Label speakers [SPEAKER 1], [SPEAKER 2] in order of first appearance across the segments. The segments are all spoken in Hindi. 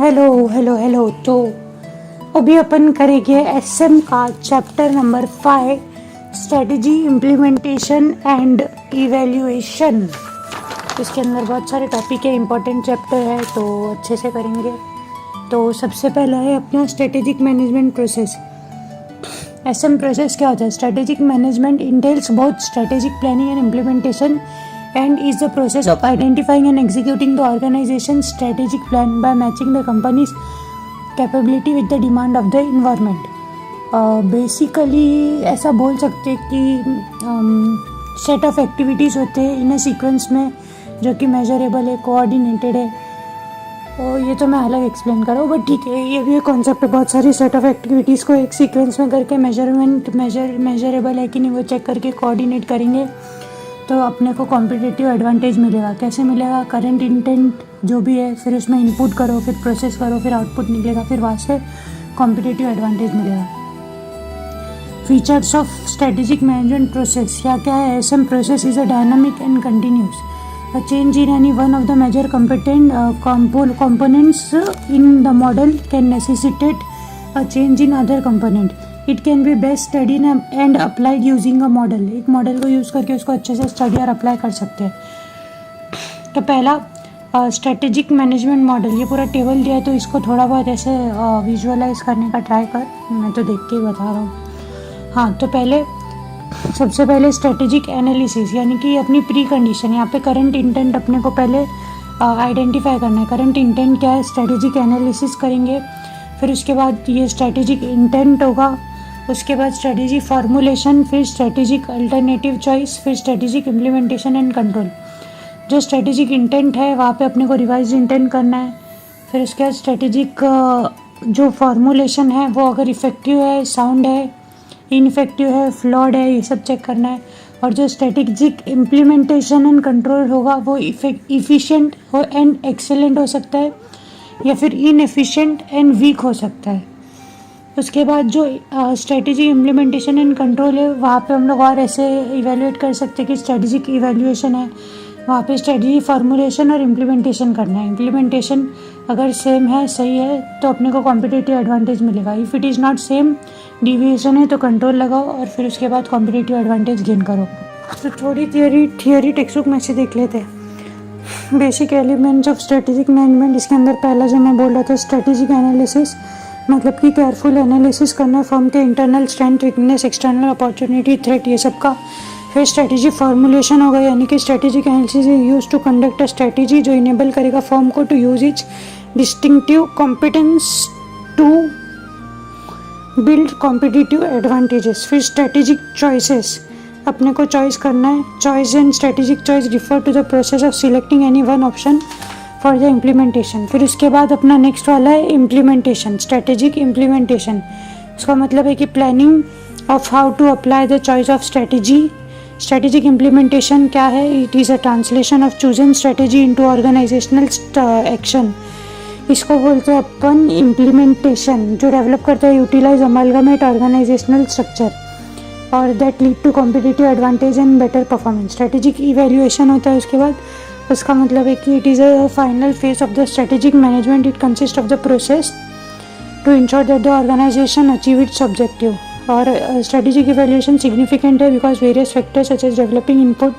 [SPEAKER 1] हेलो। तो अभी अपन करेंगे एसएम का chapter number 5 strategy implementation and evaluation. इसके अंदर बहुत सारे टॉपिक है, इम्पोर्टेंट चैप्टर है तो अच्छे से करेंगे। तो सबसे पहला है अपना strategic management process. SM process क्या होता है? Strategic management entails both strategic planning and implementation and is the process of identifying and executing the organization's strategic plan by matching the company's capability with the demand of the environment. Basically ऐसा बोल सकते हैं कि सेट ऑफ एक्टिविटीज़ होते हैं इन सीक्वेंस में जो कि मेजरेबल है, कोऑर्डिनेटेड है। और ये तो मैं अलग एक्सप्लेन कर रहा हूँ, बट ठीक है, ये भी एक कॉन्सेप्ट है। बहुत सारी सेट ऑफ एक्टिविटीज़ को एक सीक्वेंस में करके मेजरेबल है कि नहीं वो चेक करके कोऑर्डिनेट करेंगे तो अपने को कॉम्पिटिटिव एडवांटेज मिलेगा। कैसे मिलेगा? करंट इंटेंट जो भी है, फिर उसमें इनपुट करो, फिर प्रोसेस करो, फिर आउटपुट निकलेगा, फिर वहाँ से कॉम्पिटिटिव एडवांटेज मिलेगा। Features of strategic management process क्या क्या है? SM process is a dynamic and continuous. A change in any one of the major components in the model can necessitate a change in other component. It can be best studied and applied using a model. एक मॉडल को यूज़ करके उसको अच्छे से स्टडी और अप्लाई कर सकते हैं। तो पहला स्ट्रेटेजिक मैनेजमेंट मॉडल, ये पूरा टेबल दिया है तो इसको थोड़ा बहुत ऐसे विजुअलाइज करने का ट्राई कर। मैं तो देख के ही बता रहा हूँ। हाँ, तो सबसे पहले स्ट्रेटेजिक एनालिसिस, यानी कि अपनी प्री कंडीशन। यहाँ पे करंट इंटेंट अपने को पहले आइडेंटिफाई करना है। करंट इंटेंट क्या है? स्ट्रेटेजिक एनालिसिस करेंगे। फिर उसके बाद ये स्ट्रेटेजिक इंटेंट होगा, उसके बाद स्ट्रेटेजी फार्मूलेशन, फिर स्ट्रेटेजिक अल्टरनेटिव चॉइस, फिर स्ट्रेटेजिक इम्प्लीमेंटेशन एंड कंट्रोल। जो स्ट्रेटेजिक इंटेंट है वहाँ पे अपने को रिवाइज इंटेंट करना है। फिर उसके बाद स्ट्रेटेजिक जो फार्मूलेशन है वो अगर इफ़ेक्टिव है, साउंड है, इनफेक्टिव है, फ्लॉड है, ये सब चेक करना है। और जो स्ट्रेटेजिक इम्प्लीमेंटेशन एंड कंट्रोल होगा वो इफ़िशिएंट हो एंड एक्सेलेंट हो सकता है या फिर इनएफिशिएंट एंड वीक हो सकता है। उसके बाद जो स्ट्रेटेजी इम्प्लीमेंटेशन एंड कंट्रोल है वहाँ पे हम लोग और ऐसे इवेल्युएट कर सकते हैं कि स्ट्रेटेजिक इवेल्युएशन है, वहाँ पे स्ट्रेटेजी फार्मूलेशन और इम्प्लीमेंटेशन करना है। इम्प्लीमेंटेशन अगर सेम है, सही है, तो अपने को कॉम्पिटिटिव एडवांटेज मिलेगा। If it is not same, deviation है, तो कंट्रोल लगाओ और फिर उसके बाद कॉम्पिटिटिव एडवांटेज गेन करो। तो थोड़ी थियोरी टेक्स्ट बुक में से देख लेते हैं। Basic elements of strategic management, इसके अंदर पहला जो मैं बोल रहा था स्ट्रेटेजिक एनालिसिस, मतलब कि केयरफुल एनालिसिस करना है फर्म के internal strength, weakness, external opportunity, threat, ये सब का। फिर स्ट्रेटेजी फार्मूलेशन होगा, यानी कि strategic analysis is use to conduct a strategy जो इनेबल करेगा फर्म को to use its distinctive competence to build competitive advantages. फिर स्ट्रेटेजिक चॉइसेस, अपने को चॉइस करना है। Choice and strategic choice refer to the process of selecting any one option for the implementation. फिर उसके बाद अपना नेक्स्ट वाला है इम्प्लीमेंटेशन, स्ट्रेटेजिक इम्प्लीमेंटेशन। उसका मतलब है कि planning of how to apply the choice of strategy. Strategic implementation क्या है? It is a translation of chosen strategy into organisational action. इसको बोलते हैं अपन इम्प्लीमेंटेशन, जो डेवलप करता है यूटिलाइज अमालगमेट ऑर्गेनाइजेशनल स्ट्रक्चर और that lead to competitive advantage and better performance. Strategic evaluation होता है उसके बाद। उसका मतलब है कि it is a final phase of the strategic management. It consist of the process to ensure that the organisation achieve its objective. और स्ट्रेटेजिक इवैल्यूएशन सिग्निफिकेंट है because various factors such as developing input,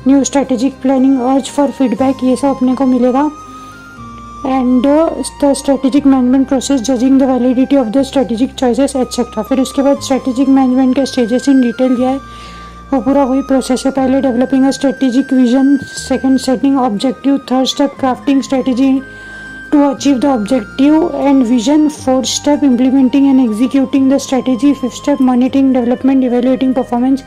[SPEAKER 1] new strategic planning, urge for feedback, ये सब अपने को मिलेगा। And the strategic management process judging the validity of the strategic choices etcetera. फिर उसके बाद स्ट्रेटेजिक मैनेजमेंट के स्टेजेस इन डिटेल दिया है, वो पूरा वही प्रोसेस है। पहले developing a strategic vision, second setting objective, third step crafting strategy to achieve the objective and vision, fourth step implementing and executing the strategy, fifth step monitoring development, evaluating performance,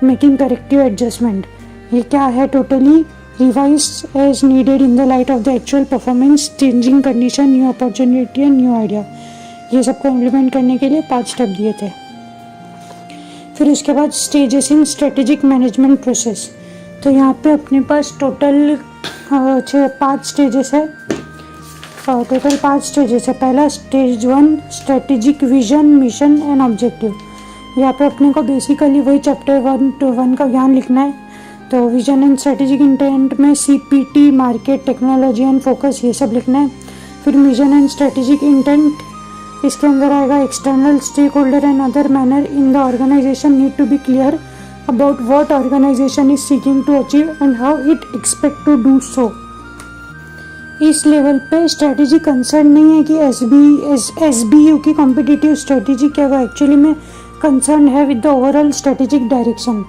[SPEAKER 1] making corrective adjustment. ये क्या है? Totally revised as needed in the light of the actual performance, changing condition, new opportunity and new idea। ये सबको इम्प्लीमेंट करने के लिए 5 स्टेप दिए थे। फिर उसके बाद stages in strategic management process. तो यहाँ पे अपने पास टोटल 5 स्टेजेस है। पहला stage 1 strategic vision, mission and objective. यहाँ पे अपने को बेसिकली वही चैप्टर 1 का ज्ञान लिखना है। तो विजन एंड स्ट्रेटेजिक इंटेंट में CPT, market, technology and focus, ये सब लिखना है। फिर मिशन एंड स्ट्रेटेजिक इंटेंट, इसके अंदर आएगा external stakeholder and other manner in the organisation need to be clear about what organisation is seeking to achieve and how it expect to do so. इस लेवल पे स्ट्रेटेजी कंसर्न नहीं है कि SBU की कॉम्पिटिटिव स्ट्रेटेजी क्या, वो एक्चुअली में कंसर्न है with the overall strategic direction.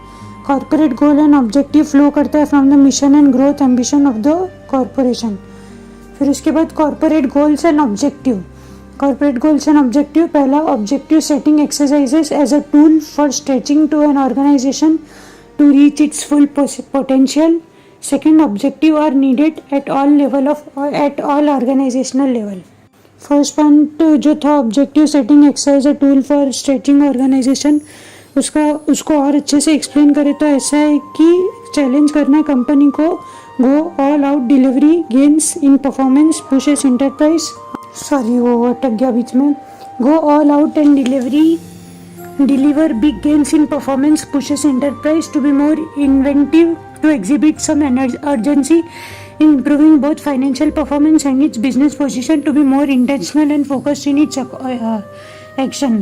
[SPEAKER 1] Corporate goal and objective flow करता है from the mission and growth ambition of the corporation. फिर उसके बाद corporate goals and objective. Corporate goals and objective, पहला objective setting exercises as a tool for stretching to an organization to reach its full potential. Second, objective are needed at all organizational level. First point जो था objective setting exercise a tool for stretching organisation, उसको और अच्छे से एक्सप्लेन करें तो ऐसा है कि चैलेंज करना है कंपनी को, go all out delivery gains इन परफॉर्मेंस पुशेस इंटरप्राइज, वो अटक गया बीच में, go all out and deliver big gains in performance pushes enterprise to be more inventive, to exhibit some urgency in improving both financial performance and its business position, to be more intentional and focused in its action.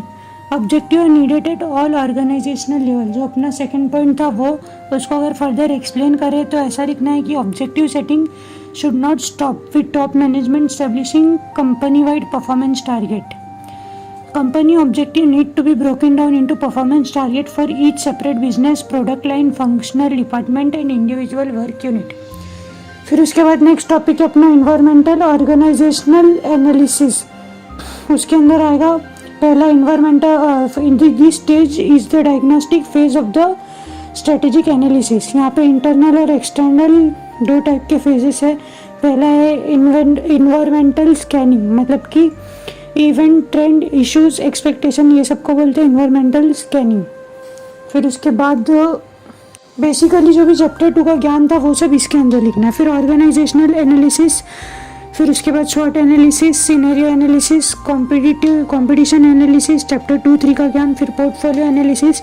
[SPEAKER 1] Objective are needed at all organizational level. जो अपना सेकंड पॉइंट था वो, उसको अगर फर्दर एक्सप्लेन करें तो ऐसा लिखना है कि objective setting should not stop with top management establishing company-wide performance target. Company objective need to be broken down into performance target for each separate business, product line, functional department and individual work unit. फिर उसके बाद नेक्स्ट टॉपिक है अपना इन्वायरमेंटल ऑर्गेनाइजेशनल एनालिसिस। उसके अंदर आएगा पहला environmental, this stage is the diagnostic phase of the strategic analysis. यहाँ पे इंटरनल और एक्सटर्नल दो टाइप के फेजेस है। पहला है इन्वायरमेंटल स्कैनिंग, मतलब कि इवेंट, ट्रेंड, इश्यूज, एक्सपेक्टेशन, ये सबको बोलते हैं इन्वायरमेंटल स्कैनिंग। फिर उसके बाद बेसिकली जो भी चैप्टर 2 का ज्ञान था वो सब इसके अंदर लिखना है। फिर ऑर्गेनाइजेशनल एनालिसिस, फिर उसके बाद short analysis, scenario analysis, competition analysis, chapter 2-3 का ज्ञान। फिर पोर्टफोलियो एनालिसिस,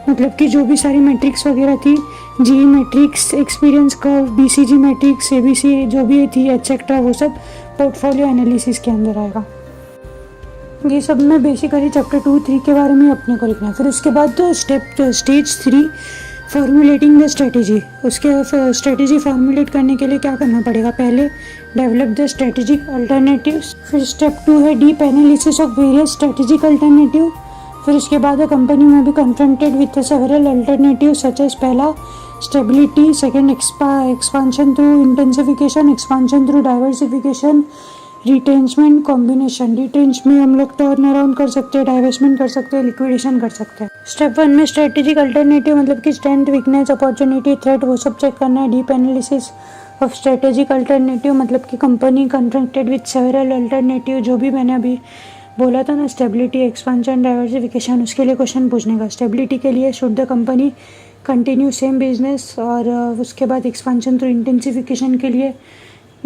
[SPEAKER 1] मतलब कि जो भी सारी मैट्रिक्स वगैरह थी, जी matrix, experience curve, BCG matrix, ABC जो भी थी एक्सेट्रा, वो सब पोर्टफोलियो एनालिसिस के अंदर आएगा। ये सब में बेसिकली चैप्टर 2-3 के बारे में अपने को लिखना है। फिर उसके बाद स्टेज 3 फॉर्मुलेटिंग द स्ट्रेटेजी। उसके स्ट्रेटेजी फॉर्मुलेट करने के लिए क्या करना पड़ेगा, पहले डेवलप द स्ट्रेटेजिक अल्टरनेटिव्स। फिर स्टेप 2 है deep analysis of various strategic alternative. फिर उसके बाद कंपनी में भी confronted with several alternative such as पहला stability, second expansion through intensification, expansion through diversification, retrenchment, combination. Retrench में हम लोग टर्न अराउंड कर सकते हैं, डाइवेस्टमेंट कर सकते हैं, लिक्विडेशन कर सकते हैं। स्टेप 1 में स्ट्रेटेजिक अल्टरनेटिव मतलब कि स्ट्रेंथ, वीकनेस, अपॉर्चुनिटी, थ्रेट, वो सब चेक करना है। Deep analysis of strategic alternative मतलब कि company confronted with several alternative, जो भी मैंने अभी बोला था ना, स्टेबिलिटी, एक्सपांशन, डाइवर्सिफिकेशन, उसके लिए क्वेश्चन पूछने का। स्टेबिलिटी के लिए should the company continue same business, और उसके बाद एक्सपांशन थ्रू इंटेंसिफिकेशन के लिए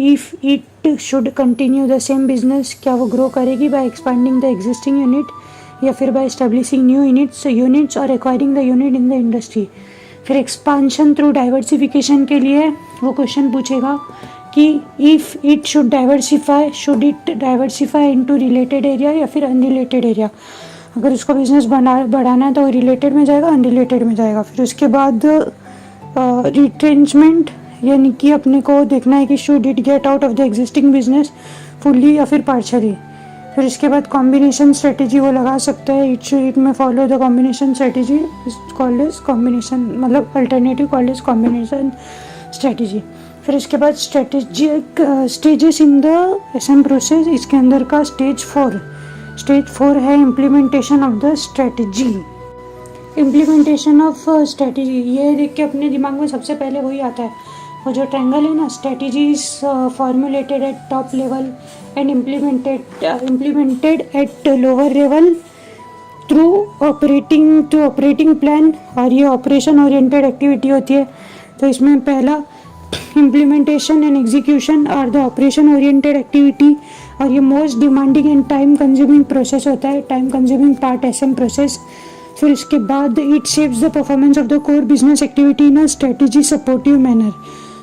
[SPEAKER 1] if it should continue the same business, क्या वो ग्रो करेगी by expanding the existing unit या फिर बाय एस्टेब्लिशिंग न्यू यूनिट्स और acquiring the unit in the industry. फिर एक्सपांशन थ्रू डाइवर्सिफिकेशन के लिए वो क्वेश्चन पूछेगा कि if it should it diversify into related area या फिर अनरिलेटेड एरिया। अगर उसको बिजनेस बढ़ाना है तो रिलेटेड में जाएगा, अनरिलेटेड में जाएगा। फिर उसके बाद रिट्रेंचमेंट, यानी कि अपने को देखना है कि should it get out of the existing business fully या फिर पार्शली। फिर इसके बाद कॉम्बिनेशन स्ट्रेटेजी वो लगा सकता है, इट में follow the combination strategy called as combination, मतलब alternative called as combination strategy. फिर इसके बाद strategic stages in the SM process, इसके अंदर का स्टेज 4 है implementation of the strategy. Implementation of strategy, ये देख के अपने दिमाग में सबसे पहले वही आता है, वो जो ट्रायंगल है ना, strategy is formulated eight top level and implemented at lower level through operating plan, और ये ऑपरेशन ओरिएंटेड एक्टिविटी होती है। तो इसमें पहला implementation and execution are the operation oriented activity, और ये most demanding and time consuming process होता है, time consuming part SM process. फिर उसके बाद it shapes the performance of the core business activity in a strategy supportive manner.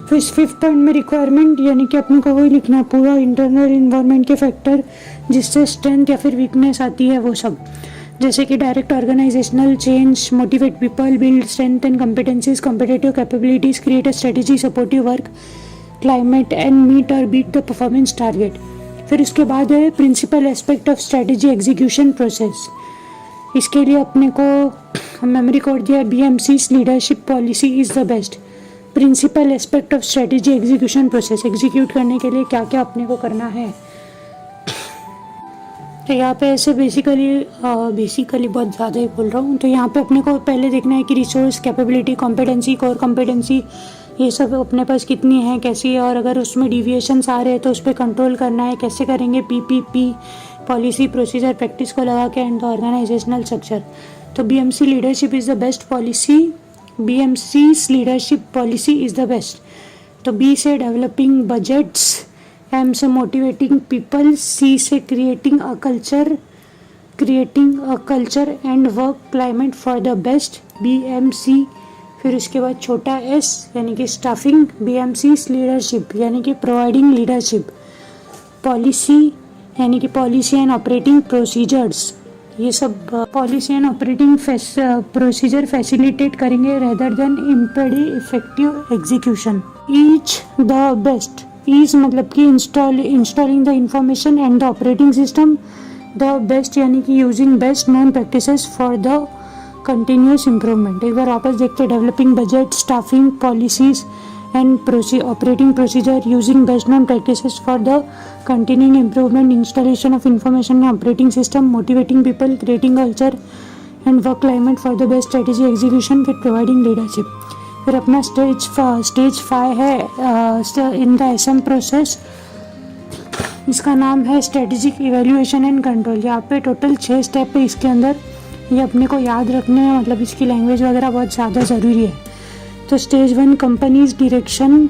[SPEAKER 1] फिर 5th पॉइंट में रिक्वायरमेंट, यानी कि अपने को वही लिखना है पूरा इंटरनल इन्वायरमेंट के फैक्टर जिससे स्ट्रेंथ या फिर वीकनेस आती है वो सब, जैसे कि direct organisational change, motivate people, build strength and competencies, competitive capabilities, create a strategy, supportive work climate and meet और बीट द परफॉर्मेंस टारगेट। फिर उसके बाद है principal aspect of strategy execution process. इसके लिए अपने को मेमोरी कोड दिया, BMC's leadership policy is the best. Principal aspect of strategy execution process, execute करने के लिए क्या क्या अपने को करना है। तो यहाँ पे ऐसे बेसिकली बहुत ज़्यादा ही बोल रहा हूँ। तो यहाँ पे अपने को पहले देखना है कि resource, capability, competency, core competency, ये सब अपने पास कितनी है, कैसी है, और अगर उसमें डिविएशंस आ रहे हैं तो उस पर कंट्रोल करना है। कैसे करेंगे? PPP, पॉलिसी, प्रोसीजर, प्रैक्टिस को लगा के, एंड द ऑर्गेनाइजेशनल स्ट्रक्चर। तो BMC leadership is the best policy, BMC's leadership policy is the best. तो B से डेवलपिंग बजट्स, M से मोटिवेटिंग पीपल, C से creating a culture and work climate for the best, BMC। फिर उसके बाद छोटा S यानी कि स्टाफिंग, BMC's लीडरशिप यानी कि प्रोवाइडिंग लीडरशिप, पॉलिसी यानी कि पॉलिसी एंड ऑपरेटिंग प्रोसीजर्स, ये सब policy and operating procedure facilitate करेंगे rather than impede effective execution. Each the best, is मतलब कि installing the information and the operating system, the best यानी कि using best known practices for the continuous improvement. एक बार वापस देखते, developing budget, staffing, policies and operating procedure, using best known practices for the continuing improvement, installation of information and operating system, motivating people, creating culture and work climate for the best strategy execution, with providing leadership। फिर अपना स्टेज 5 है इन द SM प्रोसेस, इसका नाम है स्ट्रेटेजिक इवेल्युएशन एंड कंट्रोल। यहाँ पे टोटल 6 स्टेप है इसके अंदर, ये अपने को याद रखने हैं, मतलब इसकी लैंग्वेज वगैरह बहुत ज़्यादा ज़रूरी है। तो stage 1 companies direction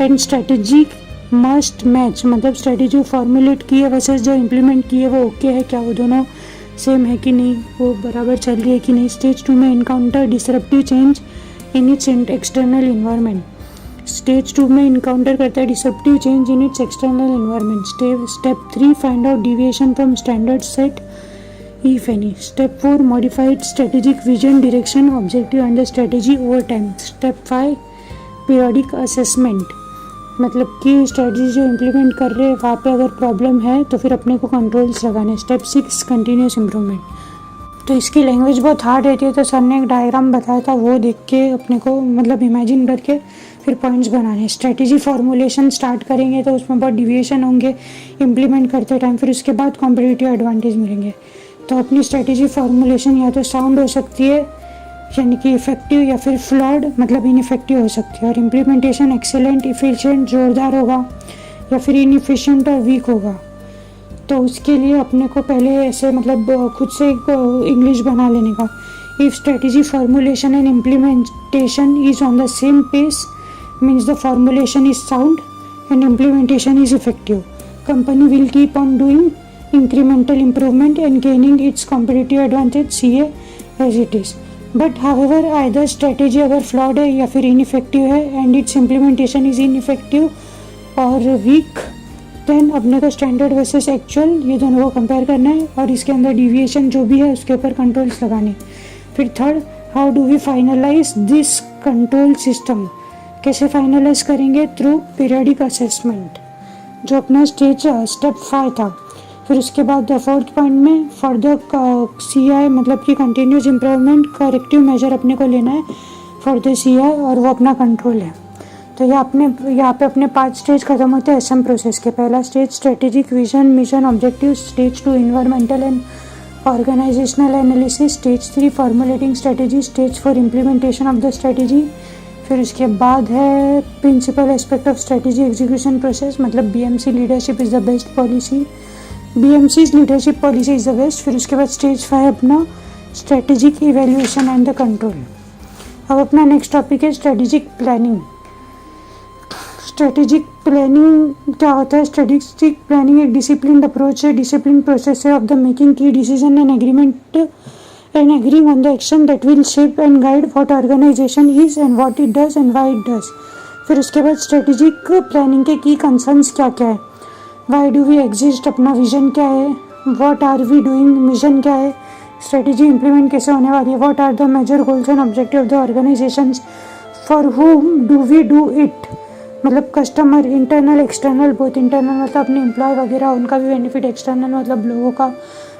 [SPEAKER 1] and strategy must match, मतलब स्ट्रेटेजी फॉर्मुलेट की है वर्सेस जो इम्प्लीमेंट की है वो ओके है क्या, वो दोनों सेम है कि नहीं, वो बराबर चल रही है कि नहीं। स्टेज 2 में encounter disruptive change in its external environment, stage 2 में इनकाउंटर करता है disruptive change in its external environment. Step 3 find out deviation from standard set if any. Step 4 modified strategic vision, direction, objective and the strategy over time. Step 5 periodic assessment, मतलब कि स्ट्रेटजी जो इम्प्लीमेंट कर रहे हैं वहाँ पे अगर प्रॉब्लम है तो फिर अपने को कंट्रोल्स लगाने। Step 6 continuous improvement. तो इसकी लैंग्वेज बहुत हार्ड रहती है, तो सर ने एक डायग्राम बताया था वो देख के अपने को मतलब इमेजिन करके फिर पॉइंट्स बनाने। स्ट्रेटेजी फॉर्मुलेशन स्टार्ट करेंगे तो उसमें बहुत डिविएशन होंगे इम्प्लीमेंट करते टाइम, फिर उसके बाद कॉम्पिटिटिव एडवांटेज मिलेंगे। तो अपनी स्ट्रेटेजी फॉर्मुलेशन या तो साउंड हो सकती है यानी कि इफेक्टिव, या फिर फ्लॉड मतलब इनइफेक्टिव हो सकती है, और इम्प्लीमेंटेशन एक्सेलेंट, इफिशिएंट जोरदार होगा, या फिर इनइफिशिएंट और वीक होगा। तो उसके लिए अपने को पहले ऐसे मतलब खुद से इंग्लिश बना लेने का। If strategy formulation and implementation is on the same pace means the formulation is sound and implementation is effective, company will keep on doing incremental improvement and gaining its competitive advantage CA as it is. But however either strategy अगर flawed है या फिर ineffective है and its implementation is ineffective और weak, then अपने को standard versus actual ये दोनों को compare करना है और इसके अंदर deviation जो भी है उसके ऊपर controls लगाने। फिर third, how do we finalize this control system, कैसे finalize करेंगे? through periodic assessment, जो अपना स्टेप 5 था। फिर उसके बाद 4th पॉइंट में फर्दर CI मतलब कि कंटिन्यूस इम्प्रूवमेंट, करेक्टिव मेजर अपने को लेना है फॉर द CI और वो अपना कंट्रोल है। तो यहाँ पे अपने 5 स्टेज खत्म होते हैं SM प्रोसेस के। पहला stage strategic vision, mission, objective. Stage 2 environmental and organisational analysis. Stage 3 formulating strategy. Stage 4 implementation of the strategy. फिर उसके बाद है principal aspect of strategy execution process, मतलब BMC leadership is the best policy, BMC's leadership policy is the best. फिर उसके बाद स्टेज 5 अपना strategic evaluation and the control. अब अपना नेक्स्ट टॉपिक है स्ट्रेटेजिक प्लानिंग। स्ट्रेटेजिक प्लानिंग क्या होता है? स्ट्रेटेजिक प्लानिंग एक डिसिप्लिन अप्रोच है, डिसिप्लिन प्रोसेस है of the making key decision and agreement and agreeing on the action that will shape and guide what organisation is and what it does and why it does. फिर उसके बाद स्ट्रेटेजिक प्लानिंग के की कंसर्न्स क्या क्या है, वाई डू वी एग्जिस्ट, अपना विजन क्या है, what are we doing, mission क्या है, स्ट्रेटेजी इंप्लीमेंट कैसे होने वाली है, what are the major goals and objective of the organizations, for whom do we do it, मतलब customer, internal external both, internal मतलब अपने एम्प्लॉय वगैरह उनका भी बेनिफिट, एक्सटर्नल मतलब लोगों का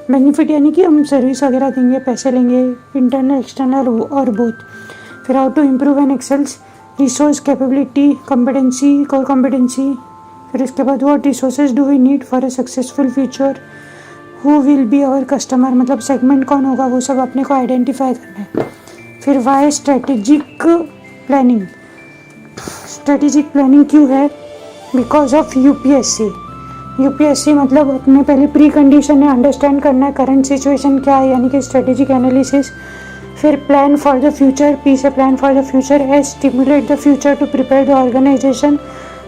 [SPEAKER 1] बेनिफिट यानी कि हम सर्विस वगैरह देंगे, पैसे लेंगे, इंटरनल एक्सटर्नल और बोथ। फिर how to improve and excels, resource, capability, competency, core competency. फिर उसके बाद what resources do we need for a successful future, who will be our customer, मतलब सेगमेंट कौन होगा वो सब अपने को आइडेंटिफाई करना है। फिर why strategic planning, strategic planning क्यों है, बिकॉज ऑफ यूपीएससी। यूपीएससी मतलब अपने पहले प्री कंडीशन है, अंडरस्टैंड करना है करंट सिचुएशन क्या है, यानी कि स्ट्रेटेजिक एनालिसिस। फिर plan for the future, P से plan for the future, S stimulate the future to prepare the organization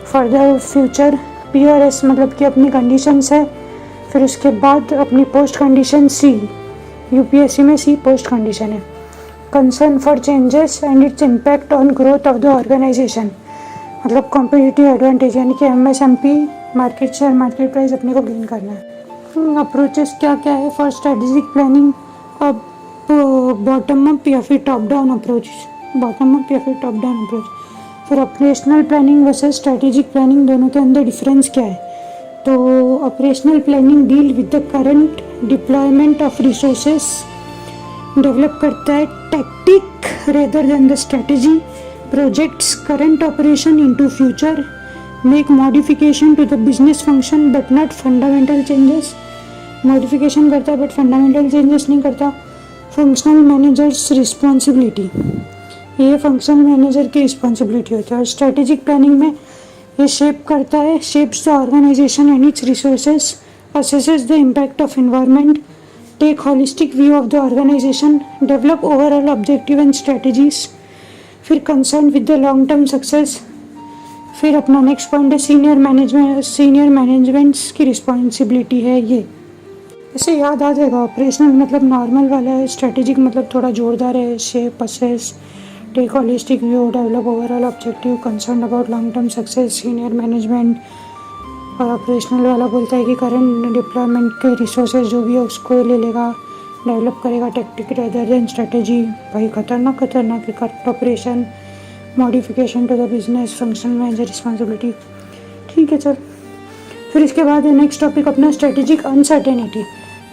[SPEAKER 1] for the future, P और एस मतलब कि अपनी कंडीशंस है। फिर उसके बाद अपनी पोस्ट कंडीशन, सी, यूपीएससी में सी पोस्ट कंडीशन है। Concern for changes and its impact on growth of the organisation, मतलब कॉम्पिटिटिव एडवांटेज यानी कि MSMP, market share, market price अपने को गेन करना है। अप्रोचेस क्या क्या है फॉर स्ट्रेटेजिक प्लानिंग, अब बॉटम अप या फिर top down approach, bottom up या फिर टॉप डाउन अप्रोच। फिर operational planning versus strategic planning, दोनों के अंदर डिफरेंस क्या है, तो operational planning deal with the current deployment of resources, develop करता है tactic rather than the strategy, projects current operation into future, make modification to the business function but not fundamental changes, modification करता है बट फंडामेंटल चेंजेस नहीं करता। फंक्शनल मैनेजर्स रिस्पॉन्सिबिलिटी, ये फंक्शनल मैनेजर की रिस्पॉन्सिबिलिटी होती है। और स्ट्रेटेजिक प्लानिंग में ये शेप करता है, shapes the organisation and its resources, assesses the impact of environment, take holistic view of the organization, develop overall objective and strategies. फिर concern with the long term success. फिर अपना नेक्स्ट पॉइंट है सीनियर मैनेजमेंट्स की रिस्पॉन्सिबिलिटी है ये। ऐसे याद आ जाएगा, ऑपरेशनल मतलब नॉर्मल वाला है, स्ट्रेटेजिक मतलब थोड़ा जोरदार है, shape, assess, take holistic view, develop overall objective, concern about long term success, senior management. और ऑपरेशनल वाला बोलता है कि करंट डिप्लॉयमेंट के रिसोर्सेज जो भी है उसको ले लेगा, डेवलप करेगा टैक्टिक रेदर देन स्ट्रेटेजी। भाई खतरनाक है, current operation, modification to the business, functional manager responsibility. ठीक है चल, फिर इसके बाद नेक्स्ट टॉपिक अपना स्ट्रेटेजिक अनसर्टेनिटी।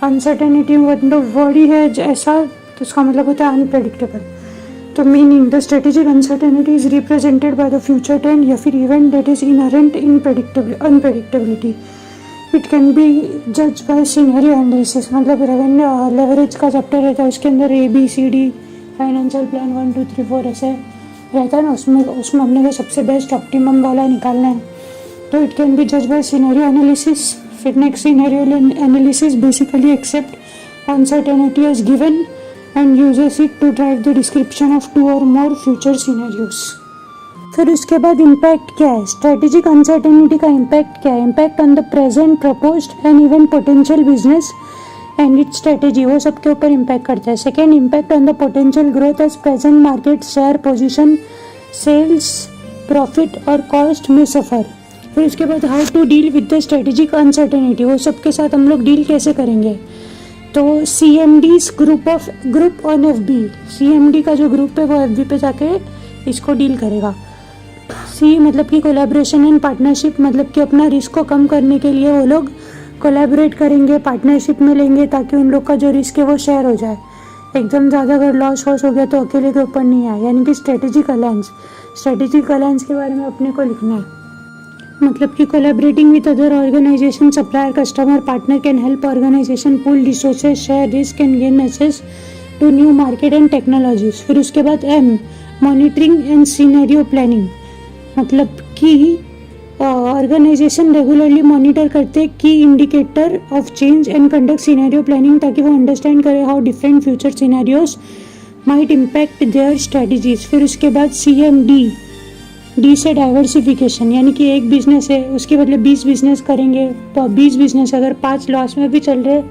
[SPEAKER 1] अनसर्टेनिटी मतलब वर्ड ही है ऐसा, तो उसका मतलब होता है अनप्रेडिक्टेबल। तो meaning the strategic uncertainty is represented by the future trend या फिर event that is inherent in unpredictability. It can be जज बाय सिनेरियो एनालिसिस, मतलब लेवरेज का चैप्टर रहता है, उसके अंदर ABCD फाइनेंशियल प्लान 1 2 3 4 ऐसे रहता है ना, उसमें अपने को सबसे बेस्ट ऑप्टिमम वाला निकालना है। तो इट कैन बी जज बाय सिनेरियो एनालिसिस। फिर next scenario analysis basically accept uncertainty as given and uses it to drive the description of 2 or more future scenarios। फिर उसके बाद इम्पैक्ट क्या है, स्ट्रेटेजिक अनसर्टेनिटी का इम्पैक्ट क्या है, impact on the present proposed and even potential business and its strategy, वो सबके ऊपर इम्पैक्ट करता है। Second, impact on the potential growth as present market share position, sales, profit और कॉस्ट में सफ़र। फिर उसके बाद how to deal with the strategic uncertainty, वो सबके साथ हम लोग डील कैसे करेंगे। तो CMD's group on FB, CMD का जो ग्रुप है वो FB पे जाके इसको डील करेगा। C मतलब कि कोलैबोरेशन एंड पार्टनरशिप, मतलब कि अपना रिस्क को कम करने के लिए वो लोग कोलैबोरेट करेंगे, पार्टनरशिप में लेंगे ताकि उन लोग का जो रिस्क है वो शेयर हो जाए। एकदम ज़्यादा अगर लॉस वॉस हो गया तो अकेले के ऊपर नहीं आए, यानी कि स्ट्रेटेजिक अलायंस के बारे में अपने को लिखना है। मतलब कि collaborating with other organisation, supplier, customer, partner can help organisation pool resources, share risk and gain access to new market and technologies. फिर उसके बाद M, monitoring and scenario planning, मतलब कि ऑर्गेनाइजेशन रेगुलरली मॉनिटर करते key indicator of change and conduct scenario planning, ताकि वो अंडरस्टैंड करे how different future scenarios might impact their strategies. फिर उसके बाद D से डाइवर्सिफिकेशन, यानी कि एक बिजनेस है उसके बदले 20 बिजनेस करेंगे, 20 बिजनेस अगर 5 लॉस में भी चल रहे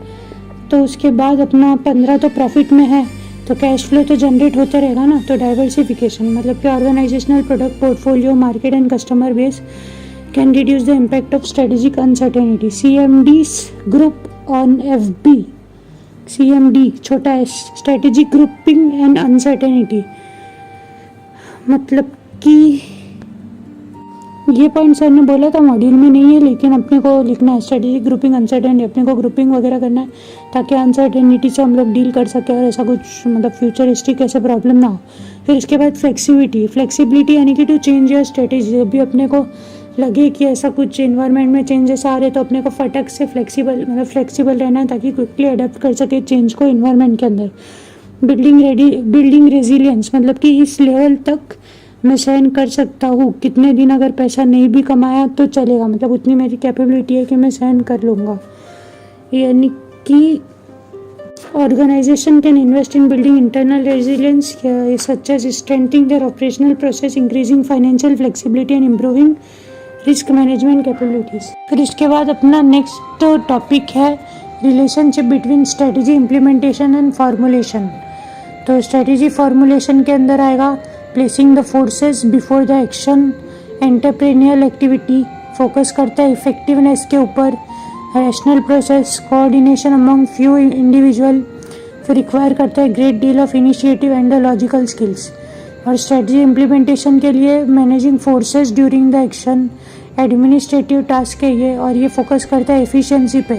[SPEAKER 1] तो उसके बाद अपना 15 तो प्रॉफिट में है, तो कैश फ्लो तो जनरेट होता रहेगा ना। तो डाइवर्सिफिकेशन मतलब कि organisational product portfolio market and customer base can reduce the impact of strategic uncertainty. CMD's group on FB, CMD छोटा है, स्ट्रेटेजिक ग्रुपिंग एंड अनसर्टेनिटी, मतलब कि ये पॉइंट सर ने बोला था मॉड्यूल में नहीं है, लेकिन अपने को लिखना है। स्ट्रेटेजिक ग्रुपिंग अनसर्टेनिटी, अपने को ग्रुपिंग वगैरह करना है ताकि अनसर्टेनिटी से हम लोग डील कर सके और ऐसा कुछ मतलब फ्यूचरिस्टिक ऐसे प्रॉब्लम ना हो। फिर उसके बाद फ्लेक्सिबिलिटी यानी कि टू चेंज योर स्ट्रेटेजी। जब भी अपने को लगे कि ऐसा कुछ इन्वायरमेंट में चेंजेस आ रहे तो अपने को फटक से फ्लेक्सिबल रहना है ताकि क्विकली अडेप्ट कर सके चेंज को इन्वायरमेंट के अंदर। बिल्डिंग रेजिलियंस मतलब कि इस लेवल तक मैं सहन कर सकता हूँ, कितने दिन अगर पैसा नहीं भी कमाया तो चलेगा, मतलब उतनी मेरी कैपेबिलिटी है कि मैं सहन कर लूँगा। यानी कि organisation can invest in building internal resilience such as strengthening their operational process, increasing financial flexibility and improving risk management capabilities. फिर इसके बाद अपना नेक्स्ट टॉपिक है relationship between strategy implementation and formulation. तो स्ट्रेटेजी फॉर्मुलेशन के अंदर आएगा placing the forces before the action, entrepreneurial activity, focus करता है इफेक्टिवनेस के ऊपर, rational process, coordination among few individual, फिर रिक्वायर करता है great deal of initiative and the logical skills. और स्ट्रेटजी इम्प्लीमेंटेशन के लिए managing forces during the action, administrative task है ये, और ये फोकस करता है एफिशिएंसी पे,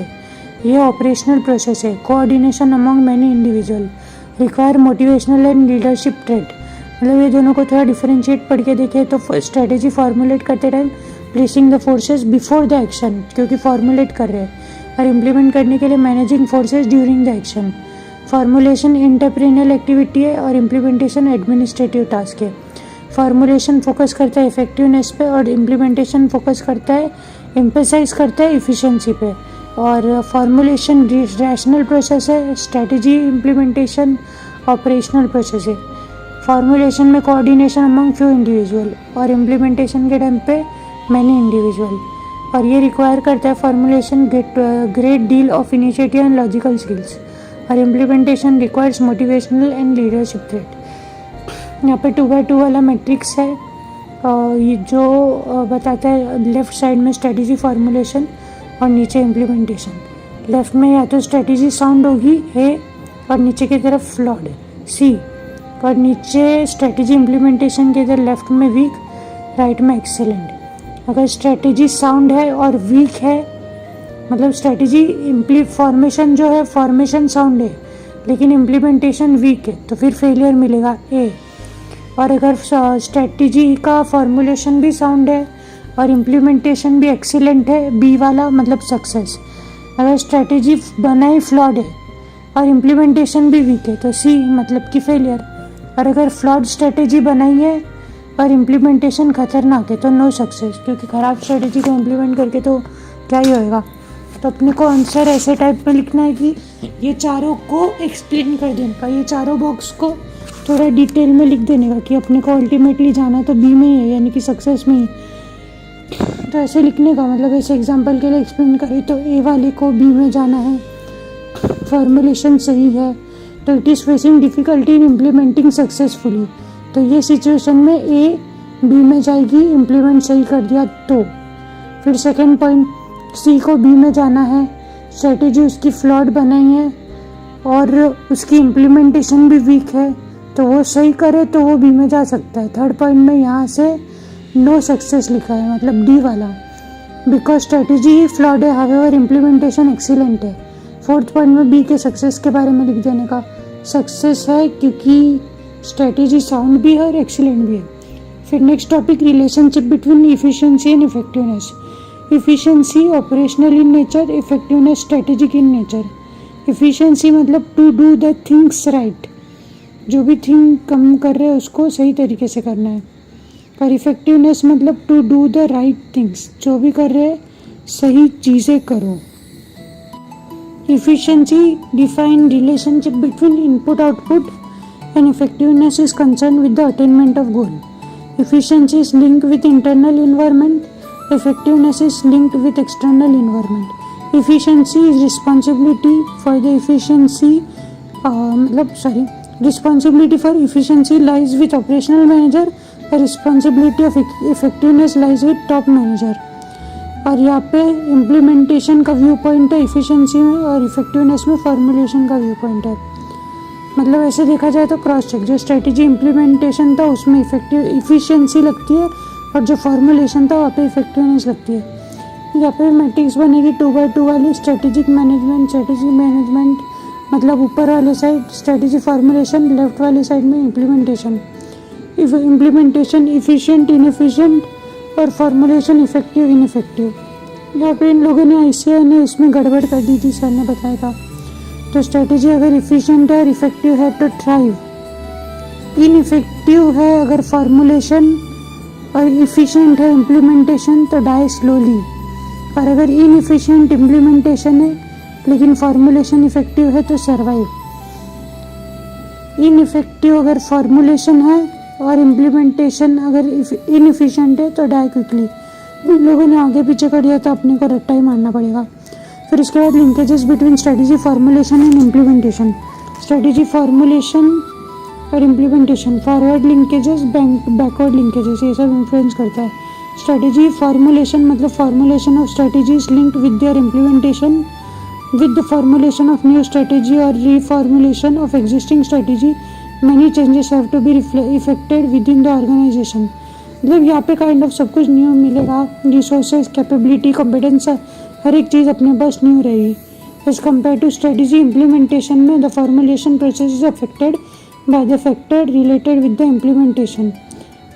[SPEAKER 1] ये ऑपरेशनल प्रोसेस है। Coordination among many individual, require motivational and leadership trait. मतलब ये दोनों को थोड़ा डिफरेंशिएट पढ़ के देखें तो स्ट्रेटेजी फॉर्मुलेट करते time placing the forces before the action, क्योंकि फॉर्मुलेट कर रहे हैं, और इम्प्लीमेंट करने के लिए managing forces during the action. Formulation entrepreneurial activity है और इम्प्लीमेंटेशन एडमिनिस्ट्रेटिव टास्क है। फॉर्मुलेशन फोकस करता है इफेक्टिवनेस पे और इम्प्लीमेंटेशन फोकस करता है, एम्फसाइज करता है इफिशिएंसी पे। और फॉर्मुलेशन रैशनल प्रोसेस है, स्ट्रेटजी इम्प्लीमेंटेशन ऑपरेशनल प्रोसेस है। फॉर्मुलेशन में कोऑर्डिनेशन अमंग फ्यू इंडिविजुअल और इम्प्लीमेंटेशन के टाइम पे मैनी इंडिविजुअल, और ये रिक्वायर करता है formulation great deal of initiative and logical skills, और implementation requires motivational and leadership trait. यहाँ पे 2x2 वाला मैट्रिक्स है, ये जो बताता है लेफ्ट साइड में स्ट्रेटेजी फॉर्मुलेशन और नीचे इम्प्लीमेंटेशन। लेफ्ट में या तो स्ट्रेटेजी साउंड होगी ए, और नीचे की तरफ फ्लॉड सी, और नीचे स्ट्रेटेजी इम्प्लीमेंटेशन के इधर लेफ्ट में वीक, राइट में एक्सेलेंट। अगर स्ट्रेटेजी साउंड है और वीक है, मतलब स्ट्रेटेजी फॉर्मेशन जो है फॉर्मेशन साउंड है लेकिन इम्प्लीमेंटेशन वीक है, तो फिर फेलियर मिलेगा ए। और अगर स्ट्रेटेजी का फॉर्मुलेशन भी साउंड है और इम्प्लीमेंटेशन भी एक्सीलेंट है, बी वाला मतलब सक्सेस। अगर स्ट्रेटेजी बनाई फ्लॉड है और इम्प्लीमेंटेशन भी वीक है तो सी मतलब कि फेलियर। और अगर फ्लॉड स्ट्रेटेजी बनाई है और इम्प्लीमेंटेशन खतरनाक है तो नो सक्सेस, क्योंकि ख़राब स्ट्रेटेजी को इम्प्लीमेंट करके तो क्या ही होएगा। तो अपने को आंसर ऐसे टाइप में लिखना है कि ये चारों को एक्सप्लेन कर देने का, ये चारों बॉक्स को थोड़ा डिटेल में लिख देने का कि अपने को अल्टीमेटली जाना तो बी में ही है, यानी कि सक्सेस में ही। तो ऐसे लिखने का मतलब ऐसे एग्जांपल के लिए एक्सप्लेन करें तो ए वाले को बी में जाना है, फॉर्मुलेशन सही है तो it is facing difficulty in implementing successfully, तो ये सिचुएशन में ए बी में जाएगी, इम्प्लीमेंट सही कर दिया तो। फिर सेकेंड पॉइंट, सी को बी में जाना है, स्ट्रेटेजी उसकी फ्लॉड बनाई है और उसकी इम्प्लीमेंटेशन भी वीक है, तो वो सही करे तो वो बी में जा सकता है। थर्ड पॉइंट में यहाँ से नो सक्सेस लिखा है, मतलब डी वाला, बिकॉज स्ट्रेटेजी ही फ्लॉड है, हावेवर इम्प्लीमेंटेशन एक्सीलेंट है। फोर्थ पॉइंट में बी के सक्सेस के बारे में लिख देने का, सक्सेस है क्योंकि स्ट्रेटेजी साउंड भी है और एक्सीलेंट भी है। फिर next topic, relationship between efficiency and effectiveness. Efficiency operational in nature, effectiveness strategic in nature. Efficiency मतलब to do the things right, जो भी थिंग कम कर रहे हैं उसको सही तरीके से करना है। और इफेक्टिवनेस मतलब to do the right things, जो भी कर रहे हैं सही चीज़ें करो। Efficiency define relationship between input output and effectiveness is concerned with the attainment of goal. Efficiency is linked with internal environment, effectiveness is linked with external environment. Efficiency is responsibility for the efficiency responsibility for efficiency lies with operational manager, responsibility of effectiveness lies with top manager. और यहाँ पे इम्प्लीमेंटेशन का व्यू पॉइंट है इफिशिएंसी में, और इफेक्टिवनेस में फॉर्मुलेशन का व्यू पॉइंट है। मतलब ऐसे देखा जाए तो क्रॉस चेक, जो स्ट्रेटेजी इम्प्लीमेंटेशन था उसमें इफिशिएंसी लगती है, और जो फॉर्मुलेशन था वहाँ पे इफेक्टिवनेस लगती है। यहाँ पे मैट्रिक्स बनेगी 2x2 वाली। स्ट्रेटेजिक मैनेजमेंट मतलब ऊपर वाले साइड स्ट्रेटेजी फॉर्मुलेशन, लेफ्ट वाली साइड में इम्प्लीमेंटेशन। इम्प्लीमेंटेशन इफिशिएंट इनएफिशिएंट, और फॉर्मुलेशन इफेक्टिव इनइफेक्टिव। यहाँ पे इन लोगों ने ICAI ने इसमें गड़बड़ कर दी थी, सर ने बताया था। तो स्ट्रेटेजी अगर इफिशिएंट है और इफेक्टिव है तो थ्राइव, इनइफेक्टिव है अगर फॉर्मुलेशन और इफिशिएंट है इम्प्लीमेंटेशन तो डाई स्लोली, और अगर इनइफिशिएंट इम्प्लीमेंटेशन है लेकिन फॉर्मुलेशन इफेक्टिव है तो सर्वाइव। इनइफेक्टिव अगर फॉर्मुलेशन है और इम्प्लीमेंटेशन अगर इनइफिशिएंट है तो डाई क्विकली। इन लोगों ने आगे पीछे कर दिया तो अपने को रट्टा ही मारना पड़ेगा। फिर उसके बाद linkages between strategy formulation and implementation. Strategy formulation और implementation, forward linkages backward linkages, ये सब इन्फ्लुएंस करता है। स्ट्रेटेजी फॉर्मुलेशन मतलब formulation of strategy is linked with their implementation with the formulation of new strategy or reformulation of existing strategy. Many changes have to be effected within the organization. मतलब यहाँ पे काइंड ऑफ सब कुछ न्यू मिलेगा, रिसोर्सेज, कैपेबिलिटी, कॉम्पिटेंस, हर एक चीज़ अपने पास न्यू रहेगी। As compare to strategy implementation में the formulation process is affected by the factor related with the implementation.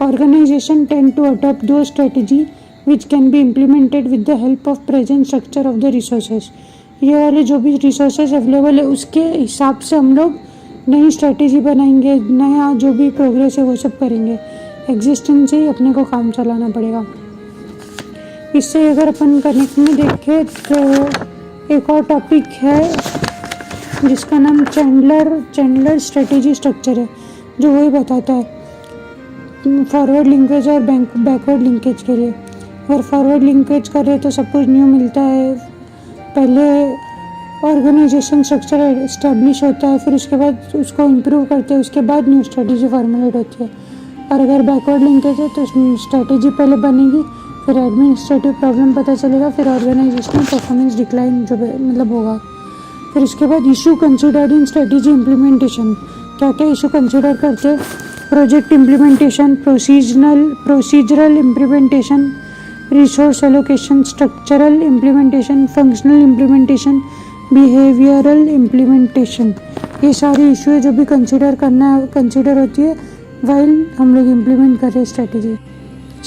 [SPEAKER 1] Organization tend to adopt those strategy which can be implemented with the help of present structure of the resources. ये वाले जो भी रिसोर्सेज अवेलेबल है उसके हिसाब से हम लोग नई स्ट्रेटेजी बनाएंगे, नया जो भी प्रोग्रेस है वो सब करेंगे। एग्जिस्टेंस से ही अपने को काम चलाना पड़ेगा। इससे अगर अपन कनेक्ट में देखें तो एक और टॉपिक है जिसका नाम चैंडलर स्ट्रेटेजी स्ट्रक्चर है, जो वही बताता है फॉरवर्ड लिंकेज और बैकवर्ड लिंकेज के लिए। अगर फॉरवर्ड लिंकेज कर रहे तो सब कुछ न्यू मिलता है, पहले ऑर्गेनाइजेशन स्ट्रक्चर इस्टेब्लिश होता है, फिर उसके बाद उसको इम्प्रूव करते हैं, उसके बाद न्यू स्ट्रेटेजी फॉर्मुलेट होती है। और अगर बैकवर्ड लिंकेज है तो स्ट्रेटेजी पहले बनेगी, फिर एडमिनिस्ट्रेटिव प्रॉब्लम पता चलेगा, फिर ऑर्गेनाइजेशनल परफॉर्मेंस डिक्लाइन जो मतलब होगा। फिर उसके बाद issue considered in strategy implementation, क्या क्या इशू कंसिडर करते हैं? Project implementation, procedural implementation, resource allocation, structural implementation, functional implementation, behavioural implementation. ये सारी इशू है जो भी कंसिडर होती है वाइल हम लोग इम्प्लीमेंट कर रहे हैं स्ट्रेटेजी।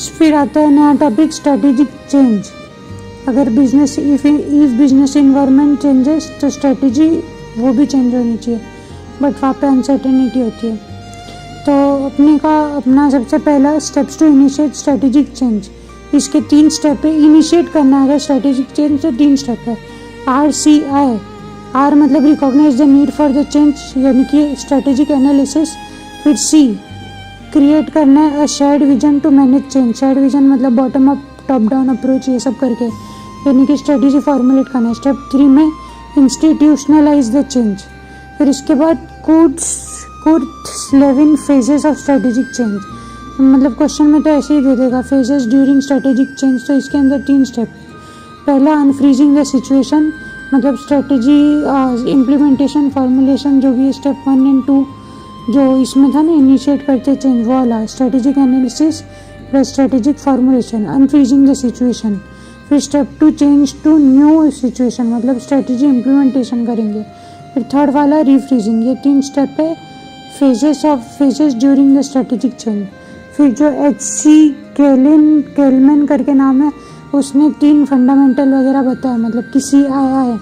[SPEAKER 1] फिर आता है नया टॉपिक स्ट्रेटेजिक चेंज। अगर business if business environment changes तो स्ट्रेटेजी वो भी चेंज होनी चाहिए, बट वहाँ पे अनसर्टेनिटी होती है। तो अपना सबसे पहला steps to initiate strategic change, इसके 3 स्टेप है। इनिशिएट करना है अगर स्ट्रेटेजिक चेंज तो 3 स्टेप है। RCI, R मतलब recognize the need for the change, यानी कि स्ट्रेटेजिक एनालिसिस। फिर C क्रिएट करना है a shared vision to manage change. Shared vision मतलब bottom up top down approach, ये सब करके यानी कि स्ट्रेटेजी फॉर्मुलेट करना है। स्टेप 3 में इंस्टीट्यूशनलाइज द चेंज। फिर इसके बाद कुछ 11 फेजेस ऑफ स्ट्रेटेजिक चेंज, मतलब क्वेश्चन में तो ऐसे ही दे देगा फेजेस ड्यूरिंग स्ट्रेटेजिक चेंज। तो इसके अंदर 3 स्टेप। पहला अनफ्रीजिंग द सिचुएशन, मतलब स्ट्रेटेजी इम्प्लीमेंटेशन फॉर्मुलेशन जो भी स्टेप 1 और 2 जो इसमें था ना इनिशिएट करते चेंज, वो वाला strategic analysis plus strategic formulation, unfreezing the situation. फिर step 2 change to new situation, मतलब स्ट्रेटेजी इम्प्लीमेंटेशन करेंगे। फिर थर्ड वाला रीफ्रीजिंग। ये 3 स्टेप है phases during the strategic change. फिर जो HC केलमैन करके नाम है, उसने 3 फंडामेंटल वगैरह बताया, मतलब कि CII,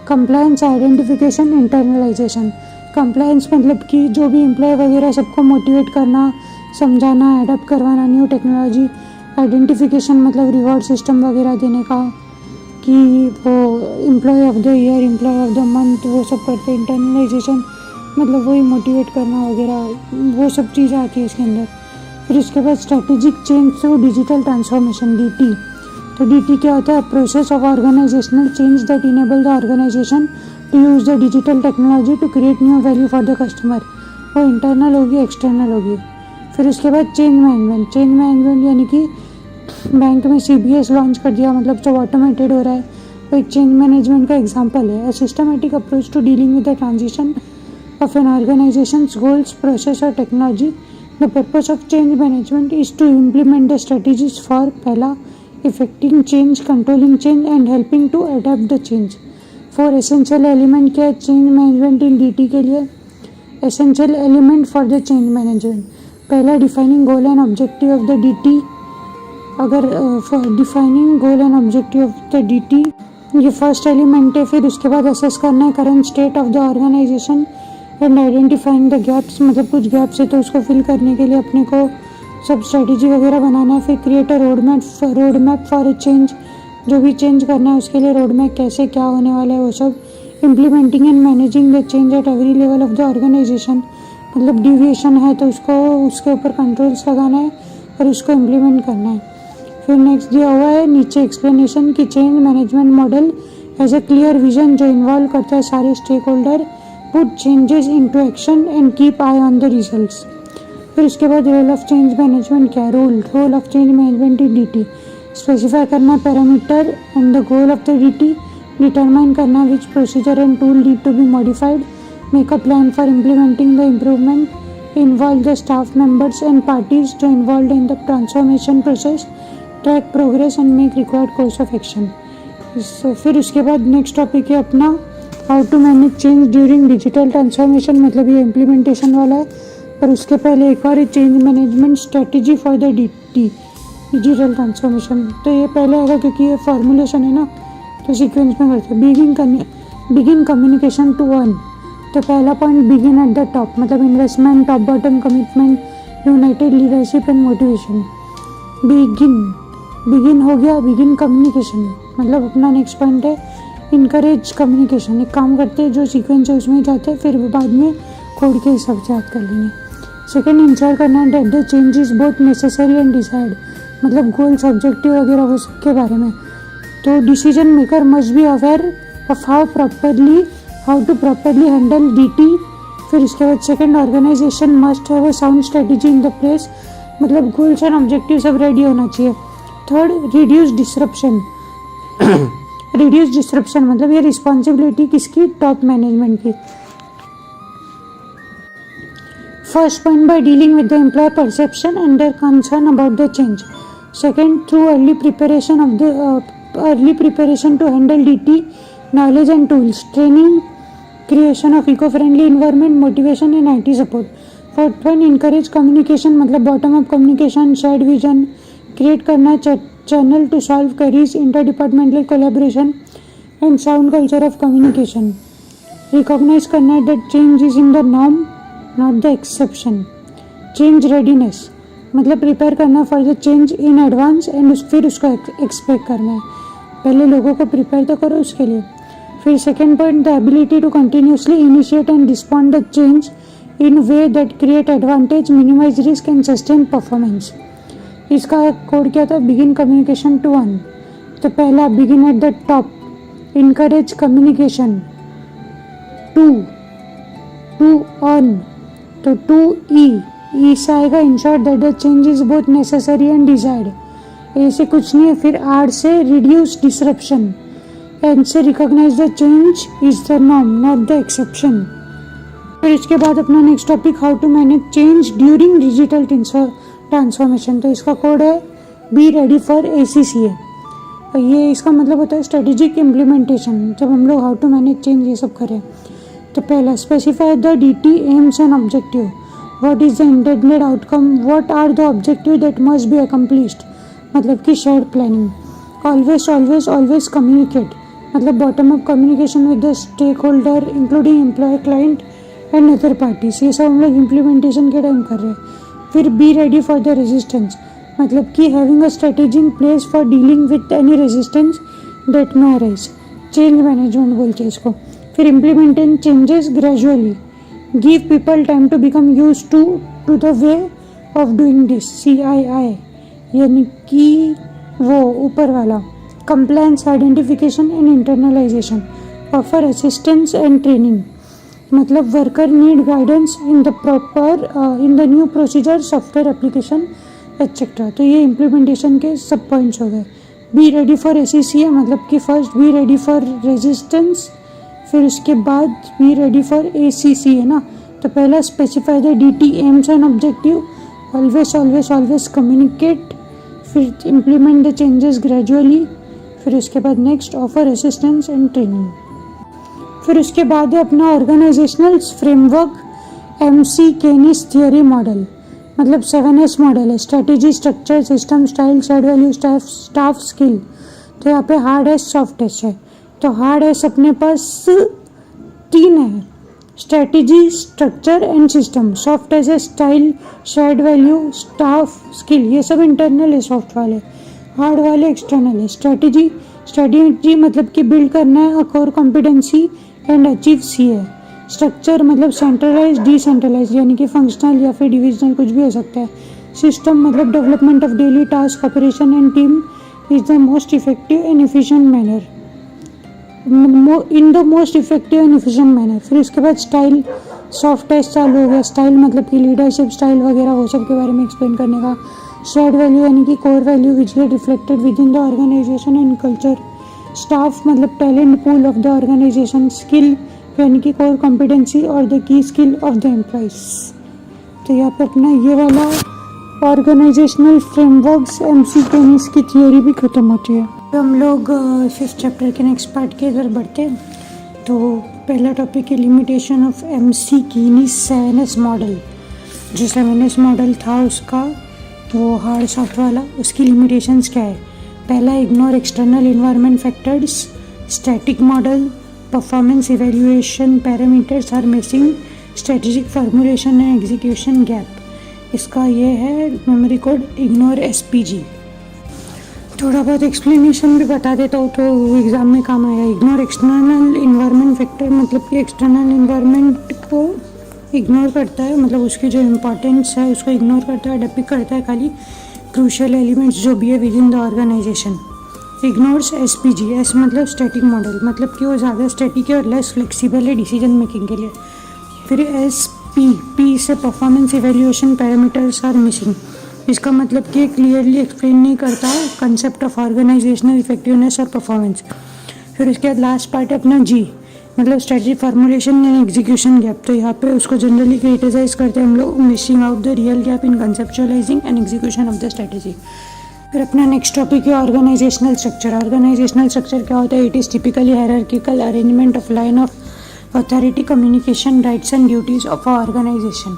[SPEAKER 1] compliance, identification, internalisation. Compliance मतलब कि जो भी एम्प्लॉय वगैरह सबको मोटिवेट करना, समझाना, एडप्ट करवाना न्यू टेक्नोलॉजी। आइडेंटिफिकेशन मतलब रिवॉर्ड सिस्टम वगैरह देने का, कि वो employee of the year, employee of the month, वो सब करते। इंटरनलाइजेशन मतलब वही मोटिवेट करना वगैरह, वो सब चीज़ें आती है इसके अंदर। फिर इसके बाद strategic change to digital transformation, DT। तो DT क्या होता है? Process of organisational change that enable the organisation to use the digital technology to create new value for the customer. वो इंटरनल होगी, एक्सटर्नल होगी। फिर उसके बाद चेंज मैनेजमेंट यानी कि बैंक में CBS लॉन्च कर दिया, मतलब जो ऑटोमेटेड हो रहा है, वो एक चेंज मैनेजमेंट का एग्जांपल है। A systematic approach to dealing with the transition of an organization's goals, process or technology. The purpose of change management is to implement the strategies for पहला effecting change, controlling change and helping to adapt the change. For essential element क्या है change management in DT के लिए? Essential element for the change management. पहला defining goal and objective of the DT. अगर for defining goal and objective of the DT ये फर्स्ट एलिमेंट है। फिर उसके बाद असेस करना है current state of the organisation and identifying the gaps, मतलब कुछ गैप्स है तो उसको फिल करने के लिए अपने को सब स्ट्रेटेजी वगैरह बनाना है। फिर create a road map for a change, जो भी चेंज करना है उसके लिए रोड मैप कैसे क्या होने वाला है वो सब। Implementing and managing the change at every level of the organisation, मतलब डिविएशन है तो उसको उसके ऊपर कंट्रोल्स लगाना है और उसको इम्प्लीमेंट करना है। फिर नेक्स्ट दिया हुआ है नीचे एक्सप्लेनेशन कि change management model as a clear vision जो इन्वॉल्व करता है सारे stakeholder, put changes into action and keep eye on the results. फिर उसके बाद रोल ऑफ चेंज मैनेजमेंट क्या है? Role of change management in DT specify करना parameter and the goal of the DT, determine करना which procedure and tool need to be modified, make a plan for implementing the improvement, involve the staff members and parties जो involve in the transformation process, track progress and make required course of action. फिर उसके बाद नेक्स्ट टॉपिक है अपना how to manage change during digital transformation, मतलब ये इम्प्लीमेंटेशन वाला है। और उसके पहले एक और change management strategy for the DT digital transformation. तो ये पहले आएगा क्योंकि ये फॉर्मुलेशन है ना, तो सीक्वेंस में करते हैं। बिगिन कम्युनिकेशन टू अर्न, तो पहला point begin at the top, मतलब investment, top bottom commitment, united leadership and motivation. Begin हो गया, बिगिन कम्युनिकेशन, मतलब अपना नेक्स्ट पॉइंट है इनकरेज कम्युनिकेशन। एक काम करते हैं जो सीक्वेंस है उसमें जाते हैं, फिर बाद में कोड के हिसाब से याद कर लेंगे। सेकेंड, इंश्योर करना that the change is both necessary and decide, मतलब गोल्स ऑब्जेक्टिव वगैरह वो सब के बारे में। तो decision maker must be aware of how to properly handle DT। फिर उसके बाद second, organisation must have a sound strategy in the place, मतलब गोल्स एंड ऑब्जेक्टिव सब रेडी होना चाहिए। थर्ड, रिड्यूस डिस्ट्रप्शन, मतलब ये रिस्पॉन्सिबिलिटी किसकी? टॉप मैनेजमेंट की। First point, bye dealing with the employee perception and their concern about the change. Second, through early preparation to handle DT, knowledge and tools, training, creation of eco friendly environment, motivation and IT support. Fourth one, encourage communication, मतलब bottom up communication, shared vision create करना, channel to solve queries, inter departmental collaboration and sound culture of communication. Recognize करना that change is in the norm not the exception. Change readiness, मतलब प्रिपेयर करना for the change in advance and फिर उसको एक्सपेक्ट करना है, पहले लोगों को प्रिपेयर तो करो उसके लिए। फिर second point, the ability to continuously initiate and respond the change in way that create advantage, minimise risk and sustain performance. इसका कोड क्या था? बिगिन कम्युनिकेशन टू अर्न, तो पहला begin at the top, encourage communication, to earn, तो 2E से आएगा ensure that the change is both necessary and desired. ऐसे कुछ नहीं है। फिर R से रिड्यूस डिसरप्शन, N से recognise the change is the norm not the exception. फिर इसके बाद अपना next topic how to manage change during digital transformation, तो इसका कोड है बी रेडी फॉर ACCA। ये इसका मतलब होता है स्ट्रेटेजिक इम्प्लीमेंटेशन, जब हम लोग हाउ टू मैनेज चेंज ये सब करें। तो पहला, specify the DT aims and objective, what is the intended outcome, what are the objective that must be accomplished, मतलब कि शेयर्ड प्लानिंग। ऑलवेज कम्युनिकेट, मतलब bottom up communication with the stakeholder including employee, client and other parties. ये सब हम लोग इम्प्लीमेंटेशन के टाइम कर रहे हैं। फिर be ready for the resistance, मतलब कि having a strategy in place for dealing with any resistance that may arise, change management बोलते हैं इसको। फिर implementing changes gradually, give people time to become use to the way of doing this, CII यानी कि वो ऊपर वाला। Compliance, identification and internalization, offer assistance and training. मतलब worker need guidance in the proper in the new procedure software application etcetera. तो ये इम्प्लीमेंटेशन के सब पॉइंट्स हो गए। बी रेडी फॉर ACCA मतलब कि first B ready for resistance, फिर उसके बाद बी रेडी फॉर ACCA है ना। तो पहला specify the DT aims and objective, always always always communicate, फिर इम्प्लीमेंट द चेंजेस ग्रेजुअली, फिर उसके बाद next offer assistance and training. फिर उसके बाद है अपना organizational framework MC Kinsey theory model, मतलब 7S मॉडल है। Strategy, structure, system, style, shared value, staff skill. तो यहाँ पे हार्ड एस सॉफ्ट एस है। तो हार्ड एस अपने पास 3 है, strategy, structure and system. Soft S है style, shared value, staff skill. ये सब इंटरनल है सॉफ्ट वाले, हार्ड वाले एक्सटर्नल है। स्ट्रेटेजी मतलब कि बिल्ड करना है core competency and achieve C है। स्ट्रक्चर मतलब सेंट्रलाइज, डिसेंट्रलाइज यानी कि फंक्शनल या फिर डिविजनल कुछ भी हो सकता है। सिस्टम मतलब development of daily task, operation and team is the most effective and efficient manner, in the most effective and efficient manner. फिर उसके बाद स्टाइल, सॉफ्ट एस चालू हो गया। स्टाइल मतलब कि लीडरशिप स्टाइल वगैरह वो सब के बारे में एक्सप्लेन करने का। शेयर्ड वैल्यू यानी कि core value which get reflected within the organisation and culture. Staff मतलब talent pool of the organization. Skill यानी कि कोर कॉम्पिटेंसी और the key skill of the employees. तो यहाँ पे अपना ये वाला ऑर्गेनाइजेशनल फ्रेमवर्क्स MC केनिस की थियोरी भी खत्म होती है। तो हम लोग 5th चैप्टर के नेक्स्ट पार्ट की तरफ बढ़ते हैं। तो पहला टॉपिक है limitation of MC केनिस 7S model. जो 7S मॉडल था उसका वो हार्ड सॉफ्ट वाला, उसकी लिमिटेशंस क्या है। पहला, ignore external environment factors, static model, performance evaluation parameters are missing, strategic formulation and execution gap. इसका ये है मेमोरी कोड इग्नोर SPG। थोड़ा बहुत एक्सप्लेनेशन भी बता देता हूँ तो एग्ज़ाम में काम आएगा। इग्नोर एक्सटर्नल इन्वायरमेंट फैक्टर मतलब कि एक्सटर्नल इन्वायरमेंट को इग्नोर करता है, मतलब उसकी जो इम्पोर्टेंस है उसको इग्नोर करता है, डिपिक्ट करता है खाली क्रूशियल एलिमेंट्स जो भी है within the organisation. Ignores SPG, S मतलब स्टैटिक मॉडल, मतलब कि वो ज़्यादा स्टैटिक है और लेस फ्लेक्सिबल है डिसीजन मेकिंग के लिए। फिर SP से performance evaluation parameters are missing. इसका मतलब कि क्लियरली एक्सप्लेन नहीं करता कंसेप्ट ऑफ ऑर्गेनाइजेशनल इफेक्टिवनेस और परफॉर्मेंस। फिर उसके बाद लास्ट पार्ट है अपना G मतलब strategy formulation and execution gap. तो यहाँ पे उसको जनरली क्रिटिसाइज करते हैं हम लोग, missing out the real gap in conceptualising and execution of the strategy. फिर अपना नेक्स्ट टॉपिक है ऑर्गेनाइजेशनल स्ट्रक्चर। ऑर्गेनाइजेशनल स्ट्रक्चर क्या होता है। It is typically hierarchical arrangement of line of authority, communication, rights and duties of organisation.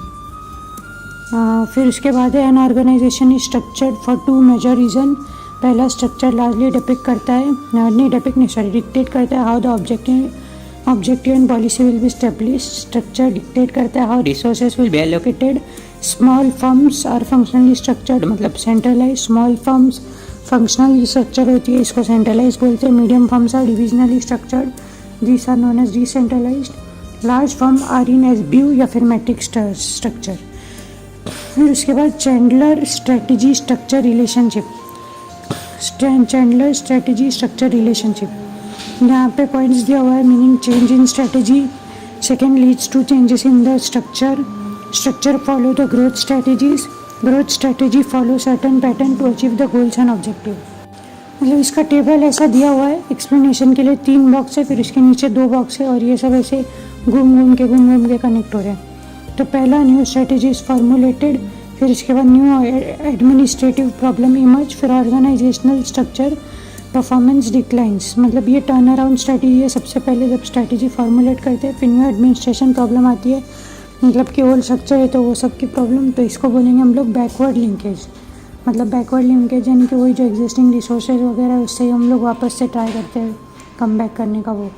[SPEAKER 1] फिर उसके बाद है an organisation is structured for 2 major reason. पहला, स्ट्रक्चर लार्जली डिक्टेट करता है how the objective and policy will be establish. Structure dictate करता है how resources will be allocated. Small firms are functionally structured मतलब centralise. Small firms functionally structure होती है, इसको सेंट्रलाइज बोलते हैं। Medium firms are divisionally structured, these are known as decentralised. Large firm are in SBU या फिर मैट्रिक्स स्ट्रक्चर। फिर उसके बाद Chandler strategy structure relationship. Chandler strategy structure relationship, यहाँ पे पॉइंट्स दिया हुआ है। Meaning, change in strategy, second leads to changes in the structure follow the growth strategies, growth strategy follow certain pattern to achieve the goals and objective. मतलब इसका टेबल ऐसा दिया हुआ है एक्सप्लेनेशन के लिए। 3 बॉक्स है, फिर इसके नीचे 2 बॉक्स है और ये सब ऐसे घूम घूम के कनेक्ट हो रहे हैं। तो पहला, न्यू स्ट्रेटजी इज फॉर्मुलेटेड, फिर इसके बाद न्यू एडमिनिस्ट्रेटिव प्रॉब्लम इमर्ज, फिर ऑर्गेनाइजेशनल स्ट्रक्चर परफॉर्मेंस डिक्लाइंस। मतलब ये टर्न अराउंड स्ट्रेटजी है। सबसे पहले जब स्ट्रेटजी फॉर्मुलेट करते हैं, फिर न्यू एडमिनिस्ट्रेशन प्रॉब्लम आती है, मतलब कि ओल्ड स्ट्रक्चर है तो वो सब की प्रॉब्लम। तो इसको बोलेंगे हम लोग बैकवर्ड लिंकेज। मतलब बैकवर्ड लिंकेज यानी कि वही जो एग्जिस्टिंग रिसोर्सेज वगैरह है उससे हम लोग वापस से ट्राई करते हैं कम बैक करने का वो।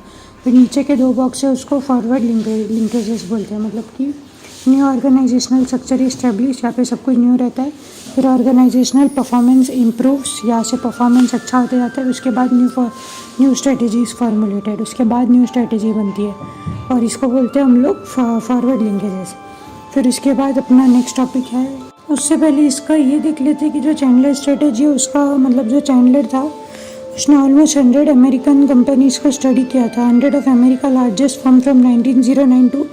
[SPEAKER 1] फिर नीचे के 2 बॉक्स है उसको फॉरवर्ड लिंकेजेस बोलते हैं। मतलब कि न्यू ऑर्गेनाइजेशनल स्ट्रक्चर इस्टेब्लिश, यहाँ पे सब कुछ न्यू रहता है। फिर ऑर्गेनाइजेशनल परफॉर्मेंस इम्प्रूव्स, यहाँ से परफॉर्मेंस अच्छा होते जाता है। उसके बाद न्यू स्ट्रेटजीज फॉर्मुलेटेड, उसके बाद न्यू स्ट्रेटजी बनती है और इसको बोलते हैं हम लोग फॉरवर्ड लिंकेजेस। फिर इसके बाद अपना नेक्स्ट टॉपिक है, उससे पहले इसका ये देख लेते हैं कि जो चैंडलर स्ट्रेटजी है उसका मतलब जो चैंडलर था उसने ऑलमोस्ट 100 अमेरिकन कंपनीज को स्टडी किया था। 100 of America largest firm from 1909 to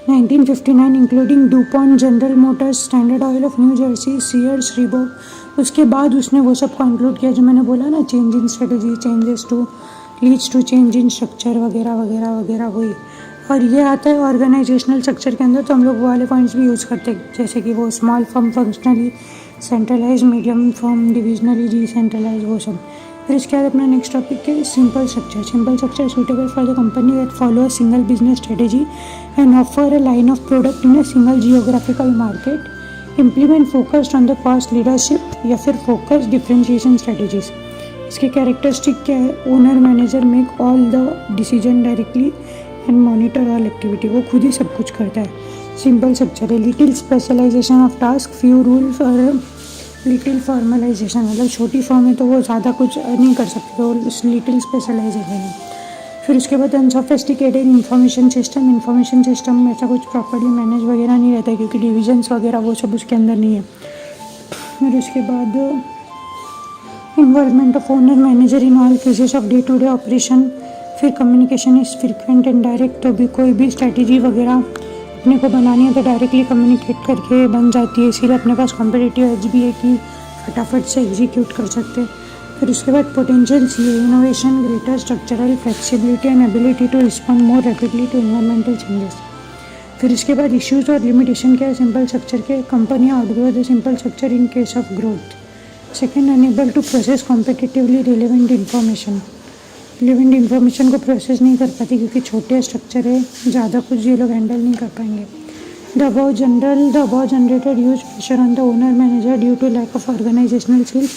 [SPEAKER 1] 1959 including DuPont, General Motors, Standard Oil of New Jersey, Sears, Reebok. उसके बाद उसने वो सब कंक्लूड किया जो मैंने बोला ना, change in strategy, changes to leads to change in structure वगैरह वगैरह वगैरह, वही। और ये आता है ऑर्गेनाइजेशनल स्ट्रक्चर के अंदर, तो हम लोग वो वाले पॉइंट्स भी यूज़ करते हैं, जैसे कि वो small firm, functionally centralise, medium firm, divisionally decentralise, वो सब। फिर इसके बाद अपना नेक्स्ट टॉपिक है simple structure. Simple structure suitable for the company that follow a single business strategy and offer a line of product in a single geographical market. Implement focused on the cost leadership या फिर फोकस डिफरेंशिएशन स्ट्रेटेजीज। इसके कैरेक्टरिस्टिक क्या है? Owner manager make all the decision directly and monitor all activity. वो खुद ही सब कुछ करता है। सिंपल स्ट्रक्चर है। Little specialisation of task, few rules और लिटिल फॉर्मलाइजेशन, मतलब छोटी फॉर्म है तो वो ज़्यादा कुछ नहीं कर सकते, तो लिटिल स्पेशलाइजेशन है। फिर उसके बाद अनसोफिस्टिकेटेड इंफॉर्मेशन सिस्टम में ऐसा कुछ प्रॉपर्ली मैनेज वगैरह नहीं रहता है, क्योंकि डिविजन्स वगैरह वो सब उसके अंदर नहीं है। फिर उसके बाद involvement of owner manager in all phases of day to day operation. फिर communication is frequent and direct, तो भी कोई भी स्ट्रैटेजी वगैरह अपने को बनानी है तो डायरेक्टली कम्युनिकेट करके बन जाती है, इसीलिए अपने पास कॉम्पिटिटिव एज भी है कि फटाफट से एग्जीक्यूट कर सकते हैं। फिर उसके बाद पोटेंशियल सी है innovation, greater structural flexibility and ability to respond more rapidly to environmental changes. फिर इसके बाद इश्यूज और लिमिटेशन क्या है सिंपल स्ट्रक्चर के? कंपनियाँ outgrow the simple structure in case of growth. Second, unable to process competitively relevant information को प्रोसेस नहीं कर पाती, क्योंकि छोटे स्ट्रक्चर है, ज़्यादा कुछ ये लोग हैंडल नहीं कर पाएंगे। The above generated huge pressure on the owner manager due to lack of organisational skills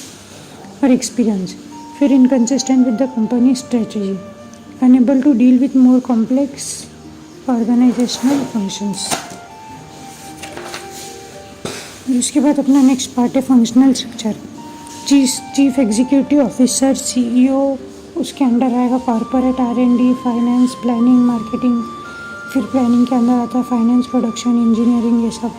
[SPEAKER 1] और एक्सपीरियंस। फिर inconsistent with the company strategy, unable to deal with more complex organisational functions. उसके बाद अपना नेक्स्ट पार्ट है functional structure. Chief executive officer, CEO, उसके अंडर आएगा corporate, R&D, finance, planning, marketing. फिर प्लानिंग के अंदर आता है फाइनेंस, प्रोडक्शन, इंजीनियरिंग, ये सब।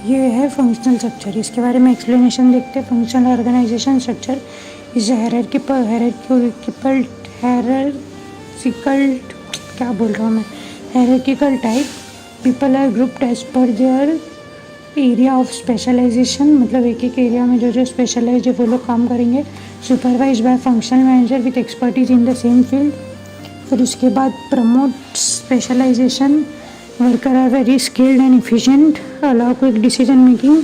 [SPEAKER 1] ये है फंक्शनल स्ट्रक्चर। इसके बारे में एक्सप्लेनेशन देखते हैं। Functional organisation structure is hierarchical type. People are grouped as per their area of specialisation, मतलब एक एक एरिया में जो जो स्पेशलाइज है वो लोग काम करेंगे। Supervise by functional manager with expertise in the same field. फिर उसके बाद promote specialisation, worker are very skilled and efficient, allow quick decision making,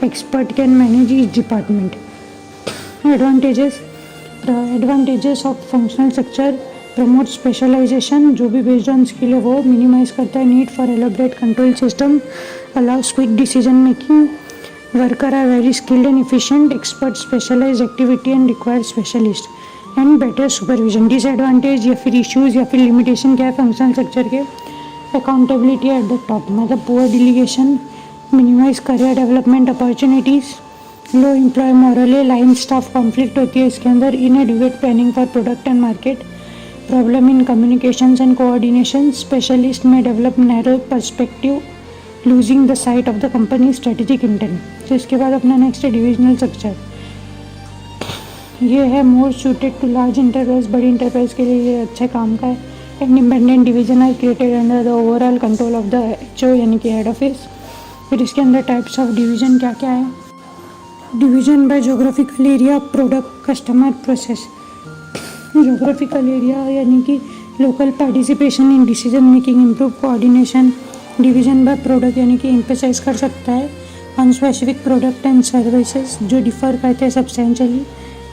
[SPEAKER 1] expert can manage each department. Advantages of functional structure, promote specialisation, जो भी बेस्ड ऑन स्किल है वो मिनिमाइज करता है need for elaborate control system, allows quick decision making, worker are very skilled and efficient, expert specialise activity and required specialist and better supervision. Disadvantage या फिर इश्यूज या फिर लिमिटेशन क्या है फंक्शनल स्ट्रक्चर के? अकाउंटेबिलिटी एट द टॉप, मतलब poor delegation, minimise career development opportunities, low employee morale, line staff conflict होती है इसके अंदर, inadequate planning for product and market, problem in communications and coordination, specialist में develop narrow perspective, losing the site of the company strategic intent. तो इसके बाद अपना नेक्स्ट है डिविजनल स्ट्रक्चर। ये है more suited to large enterprise, बड़ी इंटरप्राइज के लिए ये अच्छे काम का है। Independent division are created under the overall control of the HO, यानी कि हेड ऑफिस। फिर इसके अंदर टाइप्स ऑफ डिवीजन क्या क्या है? Division by geographical area, product, customer, process. Geographical area यानी कि local participation in decision making, improve coordination. Division by product यानी कि एम्फेसाइज कर सकता है on specific product and services जो डिफर करते हैं सब्सटेंशियली।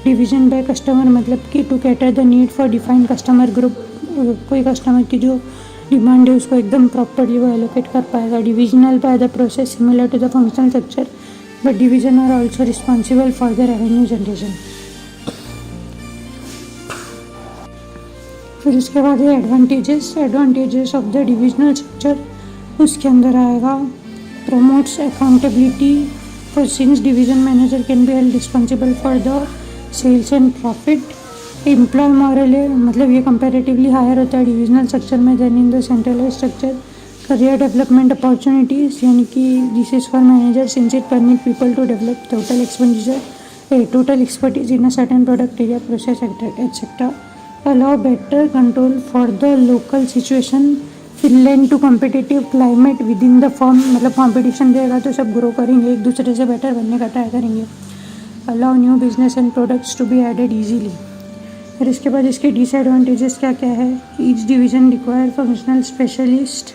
[SPEAKER 1] डिवीजन बाय कस्टमर मतलब कि to cater the need for defined customer group, कोई कस्टमर की जो डिमांड है उसको एकदम प्रॉपरली वो एलोकेट कर पाएगा। Divisional by the process similar to the functional structure, but division are also responsible for the revenue generation. फिर उसके बाद है advantages of the divisional structure. उसके अंदर आएगा promotes accountability, for since division manager can be held responsible for the sales and profit. Employee morale है, मतलब ये कंपैरेटिवली हायर होता है डिविजनल स्ट्रक्चर में than in the centralise structure. Career development opportunities यानी कि this is for manager since it permit people to develop total expertise in a certain product area, process etcetera. Allow better control for the local situation, फिर lend to competitive climate within the firm, मतलब कॉम्पिटिशन रहेगा तो सब ग्रो करेंगे, एक दूसरे से बेटर बनने का ट्राई करेंगे। Allow new business and products to be added easily. फिर इसके बाद इसके डिसएडवांटेजेस क्या क्या है। Each division require functional specialist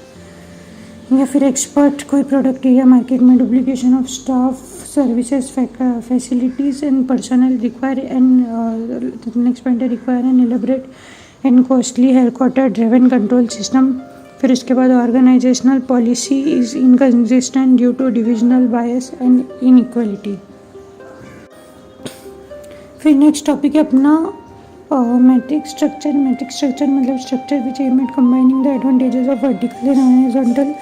[SPEAKER 1] या फिर एक्सपर्ट कोई प्रोडक्ट या मार्केट में। Duplication of staff, services, facilities and personal require and next point है require an elaborate and costly headquarter driven control system. फिर उसके बाद organisational policy is inconsistent due to divisional bias and inequality. फिर नेक्स्ट टॉपिक है अपना मैट्रिक्स स्ट्रक्चर। मैट्रिक्स स्ट्रक्चर मतलब structure which aim at combining the advantages of vertical and horizontal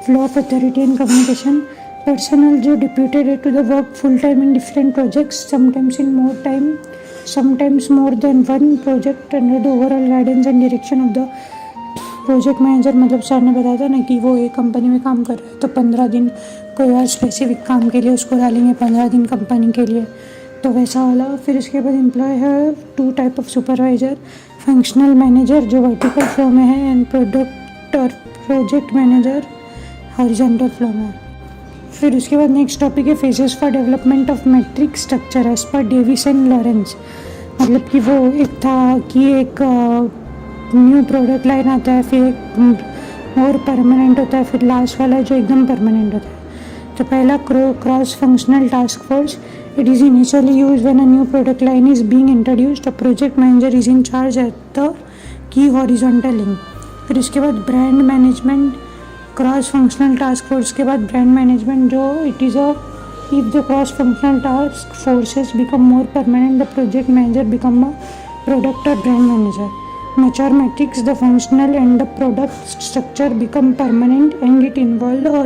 [SPEAKER 1] flow of authority and communication. Personal जो deputed to the work full time in different projects, sometimes in more time, sometimes more than one project under the overall guidance and direction of the project manager. मतलब सर ने बताया था ना कि वो एक कंपनी में काम कर रहा है तो 15 दिन कोई और स्पेसिफिक काम के लिए उसको डालेंगे, 15 दिन कंपनी के लिए, तो वैसा वाला। फिर इसके बाद एम्प्लॉय है 2 type of supervisor, functional manager जो वर्टिकल फ्लो में है एंड प्रोडक्ट और प्रोजेक्ट मैनेजर हॉरिजॉन्टल फ्लो में। फिर उसके बाद नेक्स्ट टॉपिक है phases for development of matrix structure as per Davis and Lawrence. मतलब कि वो एक था कि एक न्यू प्रोडक्ट लाइन आता है, फिर एक और परमानेंट होता है, फिर लास्ट वाला जो एकदम परमानेंट होता है। तो पहला cross functional task force, it is initially use when a new product line is being introduced, a project manager is in charge at the key horizontal link. फिर उसके बाद brand management, cross functional task force के बाद ब्रांड मैनेजमेंट जो it is a if the cross functional task forces become more permanent, the project manager become a product और brand manager. Mature matrix, the functional and the product structure become permanent and it involved a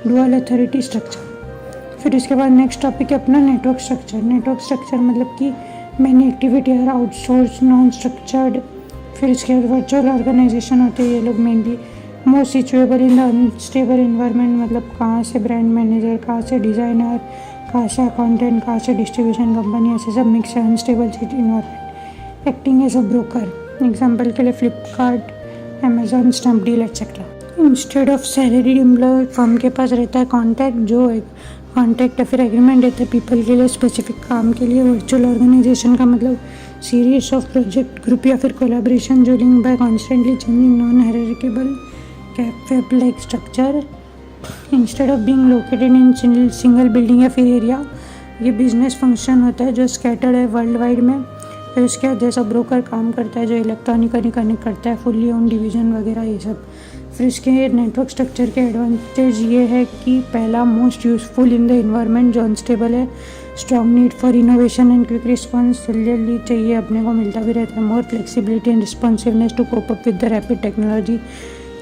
[SPEAKER 1] dual authority structure। फिर इसके बाद नेक्स्ट टॉपिक है अपना नेटवर्क स्ट्रक्चर। नेटवर्क स्ट्रक्चर मतलब कि many activity are outsource non structured. फिर इसके बाद वर्चुअल ऑर्गेनाइजेशन होते हैं ये लोग mainly. Most suitable in the unstable environment, मतलब कहाँ से ब्रांड मैनेजर, कहाँ से डिज़ाइनर, कहाँ से अकाउंटेंट, कहाँ से डिस्ट्रीब्यूशन कंपनी, ऐसे सब मिक्स है unstable environment. Acting as a broker, example के लिए Flipkart, Amazon, Snapdeal etcetera. Instead of salaried employee firm के पास रहता है कॉन्ट्रैक्ट, जो एक कॉन्ट्रैक्ट या फिर एग्रीमेंट रहता है पीपल के लिए स्पेसिफिक काम के लिए। वर्चुअल ऑर्गेनाइजेशन का मतलब सीरीज ऑफ प्रोजेक्ट ग्रुप या फिर कोलैबोरेशन जो link by constantly changing non hierarchical web like structure. Instead of being located in single building या फिर एरिया, ये बिजनेस फंक्शन होता है जो स्कैटर्ड है वर्ल्ड वाइड में। फिर उसके बाद जैसा ब्रोकर काम करता है जो इलेक्ट्रॉनिकली कनेक्ट करता है, फुल्ली ओन डिवीज़न वगैरह ये सब। फिर इसके नेटवर्क स्ट्रक्चर के एडवांटेज ये है कि पहला most useful in the environment जो अनस्टेबल है, strong need for innovation and quick response, जल्दी चाहिए अपने को मिलता भी रहता है। More flexibility and responsiveness to cope up with the rapid technology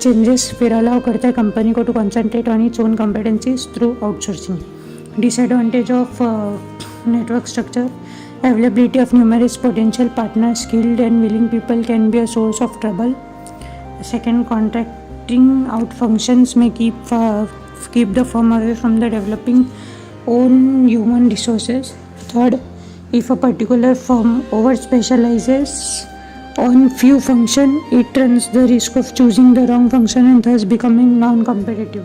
[SPEAKER 1] changes. फिर अलाउ करता है कंपनी को to concentrate on its own competencies through outsourcing. Disadvantage of network structure, availability of numerous potential partners, skilled and willing people can be a source of trouble. Second, contracting out functions may keep the firm away from the developing own human resources. Third, if a particular firm over specializes on few function, it runs the risk of choosing the wrong function and thus becoming non-competitive.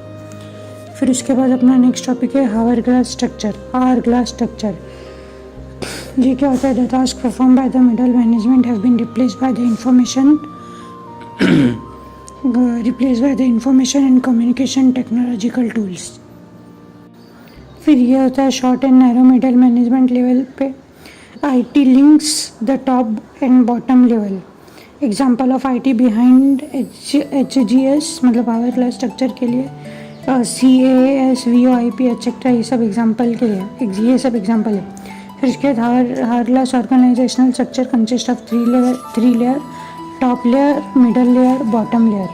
[SPEAKER 1] फिर उसके बाद अपना नेक्स्ट टॉपिक है हावर-ग्लास स्ट्रक्चर। ये क्या होता है? The task perform by the middle management have been replaced by the information and communication technological tools. फिर ये होता है short and narrow middle management level पे IT links the top and bottom level. Example of IT behind HGS मतलब हावर क्लास स्ट्रक्चर के लिए CAS VOIP एक्सेट्रा, ये सब एग्जाम्पल के लिए, ये सब एग्जाम्पल है। फिर इसके बाद hourglass organisational structure consist of 3 layer, top layer, middle layer, bottom layer.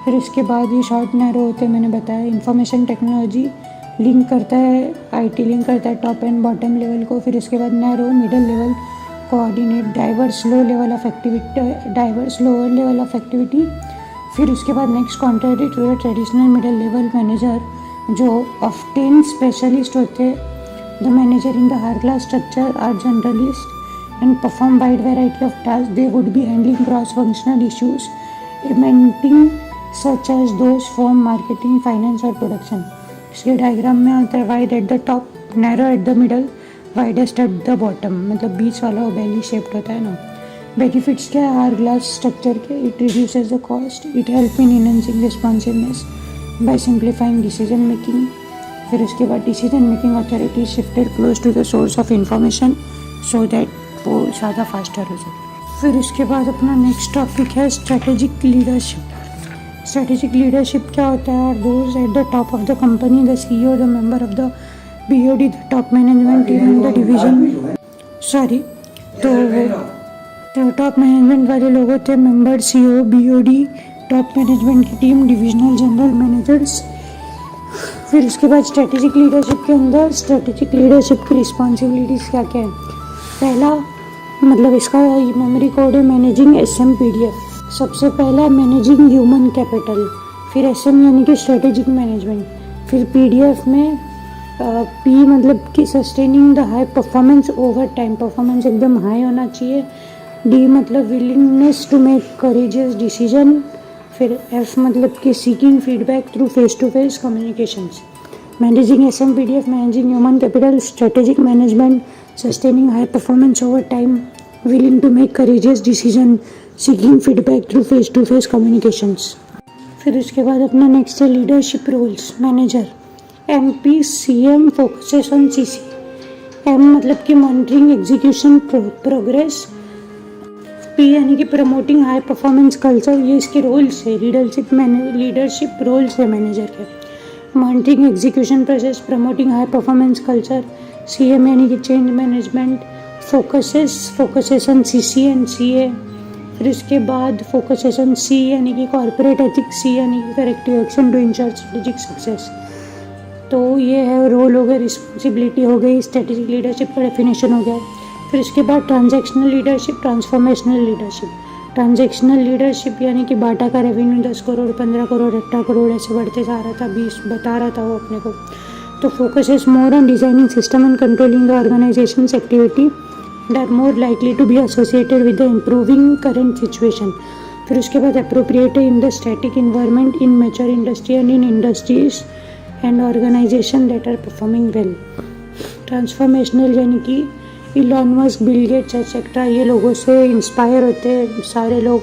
[SPEAKER 1] फिर इसके बाद ये शॉर्ट नैरो होते हैं, मैंने बताया। इंफॉर्मेशन टेक्नोलॉजी लिंक करता है, IT लिंक करता है टॉप एंड बॉटम लेवल को। फिर इसके बाद narrow middle level coordinate diverse lower level of activity. फिर उसके बाद next contrary to the traditional middle level manager जो ऑफ्टेन स्पेशलिस्ट होते हैं। The manager in the higher class structure are generalists and perform wide variety of tasks. They would be handling cross-functional issues, implementing such as those from marketing, finance और प्रोडक्शन। इसके डायग्राम में आता है wide at the top, narrow at the middle, widest at the bottom, मतलब बीच वाला वो बेली शेप्ड होता है ना। बेनिफिट्स क्या है आर ग्लास स्ट्रक्चर के? It reduces the cost, it help in enhancing responsiveness by simplifying decision making. फिर उसके बाद decision making authority shifted close to the source of information so that वो ज़्यादा फास्टर हो जाए। फिर उसके बाद अपना नेक्स्ट टॉपिक है स्ट्रेटेजिक लीडरशिप। स्ट्रेटेजिक लीडरशिप क्या होता है? Those at the top of the company, the CEO, the member of the BOD, the top management team in the division, तो टॉप मैनेजमेंट वाले लोग होते हैं member, CEO, BOD, top management की टीम, डिविजनल जनरल मैनेजर्स। फिर उसके बाद स्ट्रेटेजिक लीडरशिप के अंदर स्ट्रेटेजिक लीडरशिप की रिस्पॉन्सिबिलिटीज़ क्या क्या है? पहला मतलब इसका मेमोरी कोड है मैनेजिंग SMPDF। सबसे पहला मैनेजिंग ह्यूमन कैपिटल, फिर SM यानी कि स्ट्रेटेजिक मैनेजमेंट, फिर PDF में P मतलब कि sustaining the high performance over time, performance एकदम हाई होना चाहिए। D मतलब willingness to make courageous decision, फिर F मतलब कि seeking feedback through face to face communications. Managing SMPDF, managing human capital, strategic management, sustaining high performance over time, willing to make courageous decision, seeking feedback through face to face communications। फिर उसके बाद अपना नेक्स्ट है leadership roles. Manager MPCM focuses on CC। M मतलब कि मॉनिटरिंग एग्जीक्यूशन प्रोग्रेस, P यानी कि प्रमोटिंग हाई परफॉर्मेंस कल्चर। ये इसके रोल्स है, लीडरशिप रोल्स है मैनेजर के। Monitoring execution process, promoting high performance culture. CM यानी कि change management, focuses on CC and CA। फिर उसके बाद फोकसेस ऑन C यानी कि कॉर्पोरेट एथिक्स, C यानी कि corrective action to ensure strategic success. तो ये है रोल हो गया, रिस्पॉन्सिबिलिटी हो गई, स्ट्रेटेजिक लीडरशिप का डेफिनेशन हो गया। फिर उसके बाद transactional leadership, transformational leadership. Transactional leadership यानी कि बाटा का रेवेन्यू 10 करोड़, 15 करोड़, 18 करोड़ ऐसे बढ़ते जा रहा था, 20 बता रहा था वो अपने को। तो focus is more on designing system and controlling the organisation's activity that are more likely to be associated with the improving current situation. फिर उसके बाद appropriate in the static environment in mature industry and in industries and organisation that are performing well. Transformational यानी कि Elon Musk, Bill Gates etcetera, ये लोगों से इंस्पायर होते हैं सारे लोग,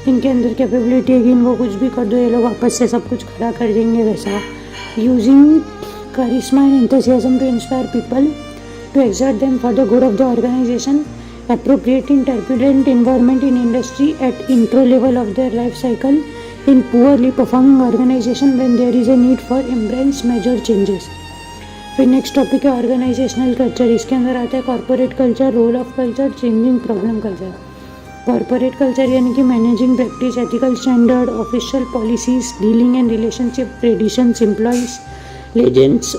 [SPEAKER 1] इनके अंदर कैपेबिलिटी है कि इनको कुछ भी कर दो ये लोग वापस से सब कुछ खड़ा कर देंगे वैसा। Using charisma and enthusiasm to inspire people, to exert them for the good of the organization, appropriating turbulent environment in industry at intro level of their life cycle, in poorly performing organization when there is a need for embrace major changes। फिर नेक्स्ट टॉपिक है ऑर्गेनाइजेशनल कल्चर। इसके अंदर आता है corporate culture, role of culture, changing problem culture. Corporate culture यानी कि managing practice, ethical standard, official policies, dealing and relationship, traditions, employees, legends,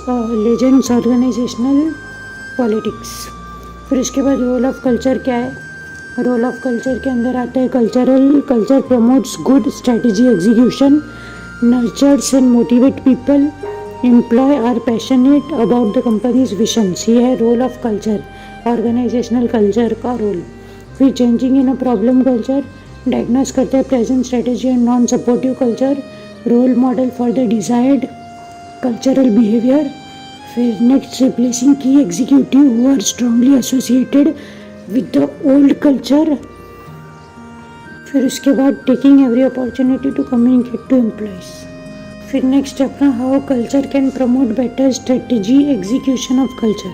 [SPEAKER 1] organisational politics. फिर उसके बाद रोल ऑफ कल्चर क्या है? रोल ऑफ कल्चर के अंदर आता है culture promotes good strategy execution, nurtures and motivate people, employee are passionate about the companies विशंस। ये है role of culture, organisational culture का रोल। फिर changing in a problem culture, diagnose करते हैं present strategy and non supportive culture, role model for the desired cultural behaviour. फिर next replacing key executive who are strongly associated with the old culture. फिर उसके बाद taking every opportunity to communicate to employees. फिर नेक्स्ट अपना how culture can promote better strategy execution of culture.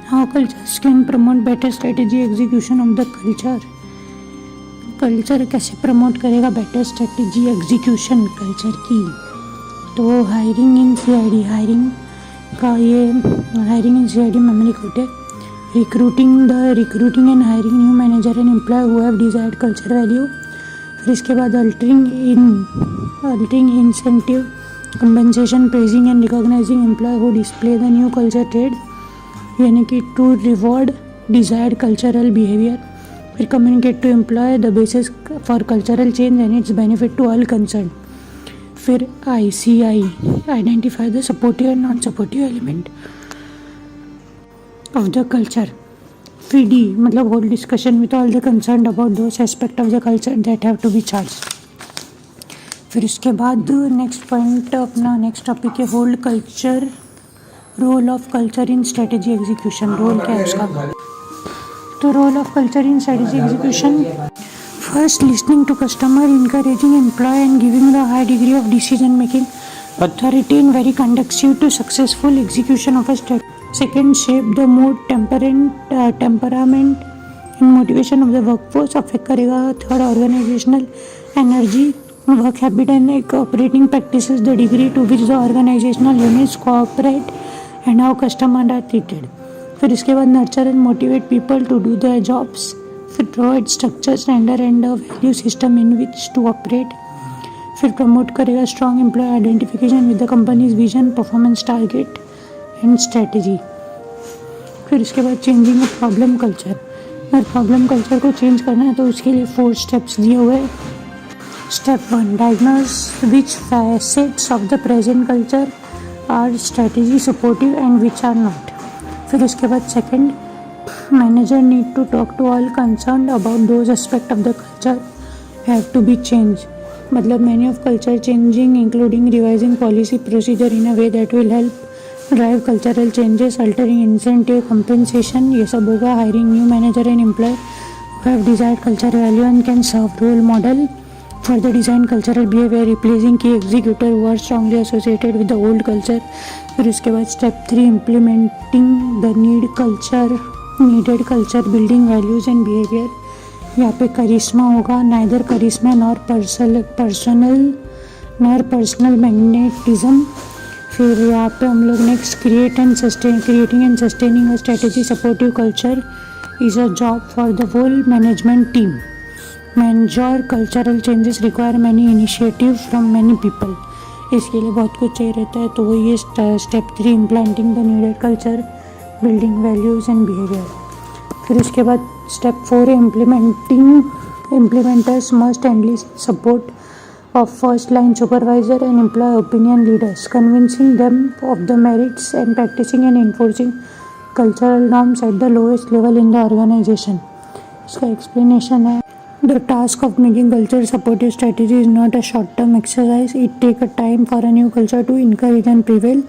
[SPEAKER 1] How cultures can promote better strategy execution of the culture. Culture कैसे प्रमोट करेगा बेटर स्ट्रेटेजी एग्जीक्यूशन कल्चर की? तो hiring in CID, hiring in CID memory code है। Recruiting and hiring new manager and employee who have desired culture value. फिर इसके बाद altering incentive, compensation, praising and recognising employee who display the new culture trade यानी कि to reward desired cultural behaviour. फिर communicate to employee the basis for cultural change and its benefit to all concern. फिर ICI, identify the supportive and non supportive element of the culture. फिर D मतलब hold discussion with all the concern about those aspect of the culture that have to be charge. फिर इसके बाद नेक्स्ट पॉइंट अपना नेक्स्ट टॉपिक है hold culture, role of culture in strategy execution. Role क्या है उसका? तो role of culture in strategy execution, first listening to customer, encouraging employee and giving the high degree of decision making authority and very conducive to successful execution of a strategy. Second, shape the mood, temperament and motivation of the workforce, affect करेगा. Third, organizational energy, work habit and operating practices, the degree to which the organizational units cooperate and how customers are treated. फिर इसके बाद nurture and motivate people to do their jobs. फिर provide structure, standard and value system in which to operate. फिर प्रमोट करेगा strong employee identification with the company's vision, performance target and strategy. फिर इसके बाद चेंजिंग अ प्रॉब्लम कल्चर, अगर प्रॉब्लम कल्चर को चेंज करना है तो उसके लिए 4 स्टेप्स दिए हुए. Step 1, diagnose which facets of the present culture are strategy supportive and which are not. फिर उसके बाद second, manager need to talk to all concerned about those aspect of the culture have to be change. मतलब many of culture changing including revising policy procedure in a way that will help drive cultural changes, altering incentive compensation, ये सब होगा. hiring new manager and employee who have desired culture value and can serve role model for the design cultural behavior, replacing key executor who are strongly associated with the old culture. फिर उसके बाद step 3, implementing the needed culture building values and behavior. यहाँ पे करिश्मा होगा, neither charisma nor personal magnetism. फिर यहाँ पे हम लोग next creating and sustaining a strategy supportive culture is a job for the whole management team. Major cultural changes require many initiative from many people. इसके लिए बहुत कुछ चाहिए रहता है. तो वो ये step 3, implanting the needed culture building values and behaviour. फिर उसके बाद स्टेप 4 है implementers must enlist support of first line supervisor and employee opinion leaders, convincing them of the merits and practising and enforcing cultural norms at the lowest level in the organisation. इसका एक्सप्लेनेशन है, the task of making culture supportive strategy is not a short term exercise. It take a time for a new culture to encourage and prevail.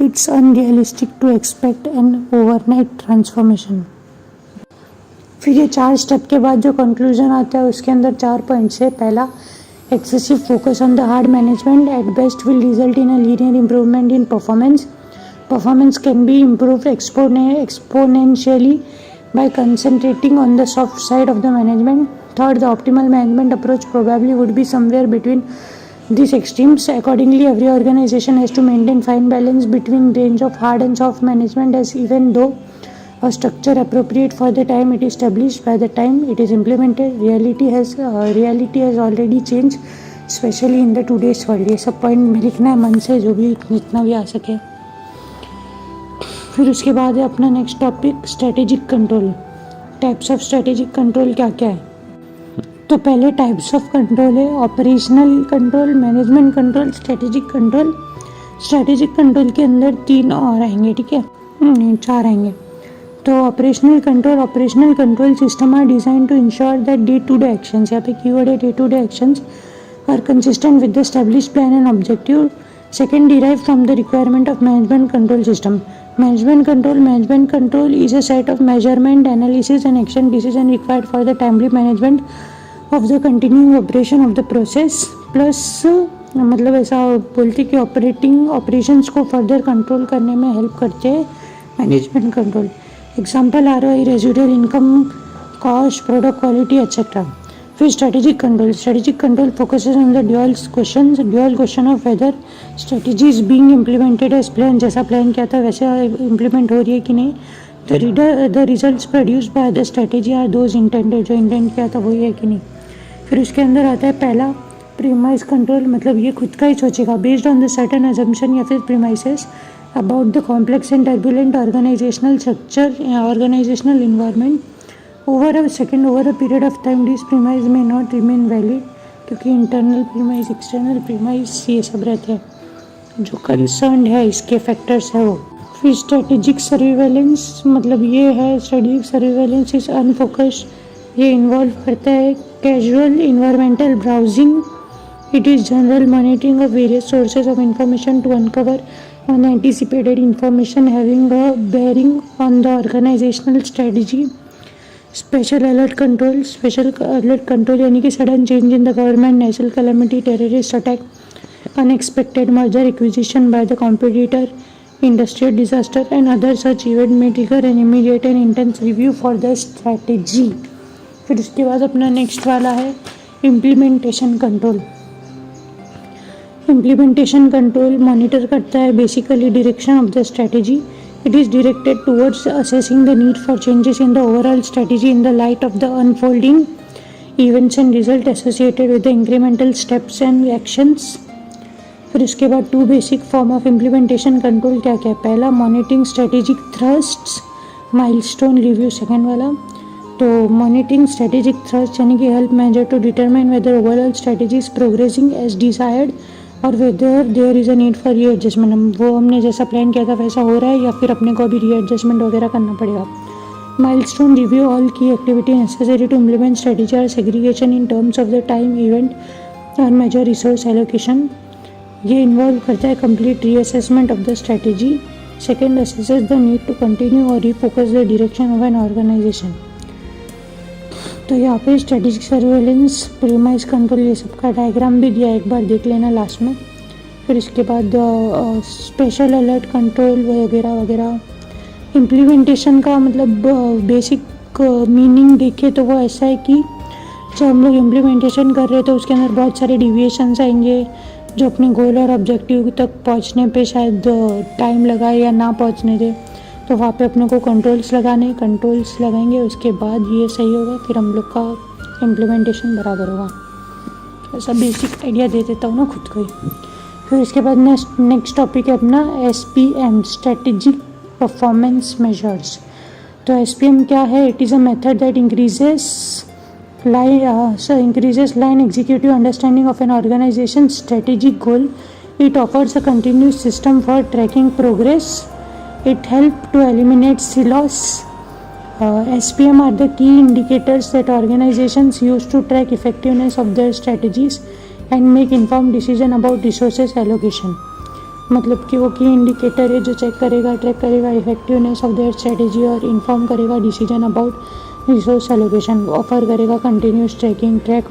[SPEAKER 1] It's unrealistic to expect an overnight transformation. फिर ये 4 स्टेप के बाद जो कंक्लूजन आता है उसके अंदर 4 पॉइंट्स है. पहला, excessive focus on the hard management at best will result in a linear improvement in performance. Performance can be improved exponentially by concentrating on the soft side of the management. Third, the optimal management approach probably would be somewhere between these extremes. Accordingly, every organization has to maintain fine balance between range of hard and soft management, as even though a structure appropriate for the time it is established, by the time it is implemented, reality has already changed, especially in the today's world. ये सब पॉइंट में लिखना है मन से, जो भी जितना भी आ सके. फिर उसके बाद है अपना next topic strategic control. Types of strategic control क्या क्या है? तो पहले टाइप्स ऑफ कंट्रोल है operational control, management control, strategic control. Strategic control के अंदर 3 और आएंगे, ठीक है, 4 आएंगे. तो operational control system are design to ensure that day to day actions, यहाँ पे कीवर्ड है day to day actions, are consistent with the established plan and objective. Second, derive from the requirement of management control system. Management control is a set of measurement, analysis and action decision required for the timely management of the continuing operation of the process. Plus मतलब ऐसा बोलते कि ऑपरेशंस को फर्दर कंट्रोल करने में हेल्प करते हैं management control. Example ROI, residual income, cost, product quality etcetera. फिर strategic control focuses on the dual question of whether strategy is being implemented as plan. जैसा प्लान किया था वैसे इम्प्लीमेंट हो रही है कि नहीं. The results produced by the strategy are those intended, जो इंटेंट किया था वही है कि नहीं. फिर उसके अंदर आता है पहला प्रीमाइस कंट्रोल, मतलब ये खुद का ही सोचेगा based on the certain assumption या फिर premises about the complex and turbulent organisational structure या organisational environment. Over a period of time this premise may not remain valid, क्योंकि इंटरनल प्रीमाइज, एक्सटर्नल प्रीमाइज ये सब रहते हैं. जो कंसर्न है इसके फैक्टर्स है वो. फिर स्ट्रेटेजिक सर्विलेंस, मतलब ये है स्ट्रेटेजिक सर्विलेंस इज अनफोकस्ड. ये इन्वॉल्व करता है casual environmental browsing It is general monitoring of various sources of information to uncover unanticipated information having a bearing on the organizational strategy. Special alert control यानी कि sudden change in the government, natural calamity, terrorist attack, unexpected merger acquisition by the competitor, industrial disaster and other such event may trigger an immediate and intense review for the strategy. फिर उसके बाद अपना नेक्स्ट वाला है implementation control. Implementation control monitor करता है basically direction of the strategy. It is directed towards assessing the need for changes in the overall strategy in the light of the unfolding events and results associated with the incremental steps and actions. फिर उसके बाद 2 basic form of implementation control क्या क्या है. पहला monitoring strategic thrusts, milestone review second वाला. तो मॉनिटरिंग स्ट्रेटेजिक थ्रस्ट यानी कि help measure to determine whether overall strategy is progressing as desired और whether there is a need for readjustment. वो हमने जैसा प्लान किया था वैसा हो रहा है या फिर अपने को अभी रीएडजस्टमेंट वगैरह करना पड़ेगा. Milestone review all key activity necessary to implement strategy और segregation in terms of the time event और मेजर रिसोर्स एलोकेशन. ये इन्वॉल्व करता है complete reassessment of the strategy. Second assesses the need to continue और refocus the direction of an organisation. तो यहाँ पे स्ट्रेटेजिक सर्वेलेंस, प्रीमाइज कंट्रोल, ये सब का डायग्राम भी दिया, एक बार देख लेना लास्ट में. फिर इसके बाद स्पेशल अलर्ट कंट्रोल वगैरह वगैरह. इम्प्लीमेंटेशन का मतलब बेसिक मीनिंग देखे तो वो ऐसा है कि जब हम लोग इम्प्लीमेंटेशन कर रहे हैं तो उसके अंदर बहुत सारे डिविएशंस आएंगे जो अपने गोल और ऑब्जेक्टिव तक पहुंचने पे शायद टाइम लगाए या ना पहुंचने दे. तो वहाँ पे अपने को कंट्रोल्स लगाएंगे, उसके बाद ये सही होगा, फिर हम लोग का इम्प्लीमेंटेशन बराबर होगा. ऐसा बेसिक आइडिया दे देता हूँ ना खुद को ही. फिर इसके बाद नेक्स्ट टॉपिक है अपना SPM, स्ट्रेटेजिक परफॉर्मेंस मेजर्स. तो SPM क्या है? It is a method that increases line executive understanding of an organization's strategic goal. It offers a continuous system for tracking progress. It helps to eliminate silos. SPM are the key indicators that organizations use to track effectiveness of their strategies and make informed decision about resources allocation. मतलब कि वो की इंडिकेटर है जो चेक करेगा, ट्रैक करेगा इफेक्टिवनेस ऑफ देयर स्ट्रेटेजी और इन्फॉर्म करेगा decision about resource allocation. Offer करेगा कंटिन्यूस ट्रैकिंग, ट्रैक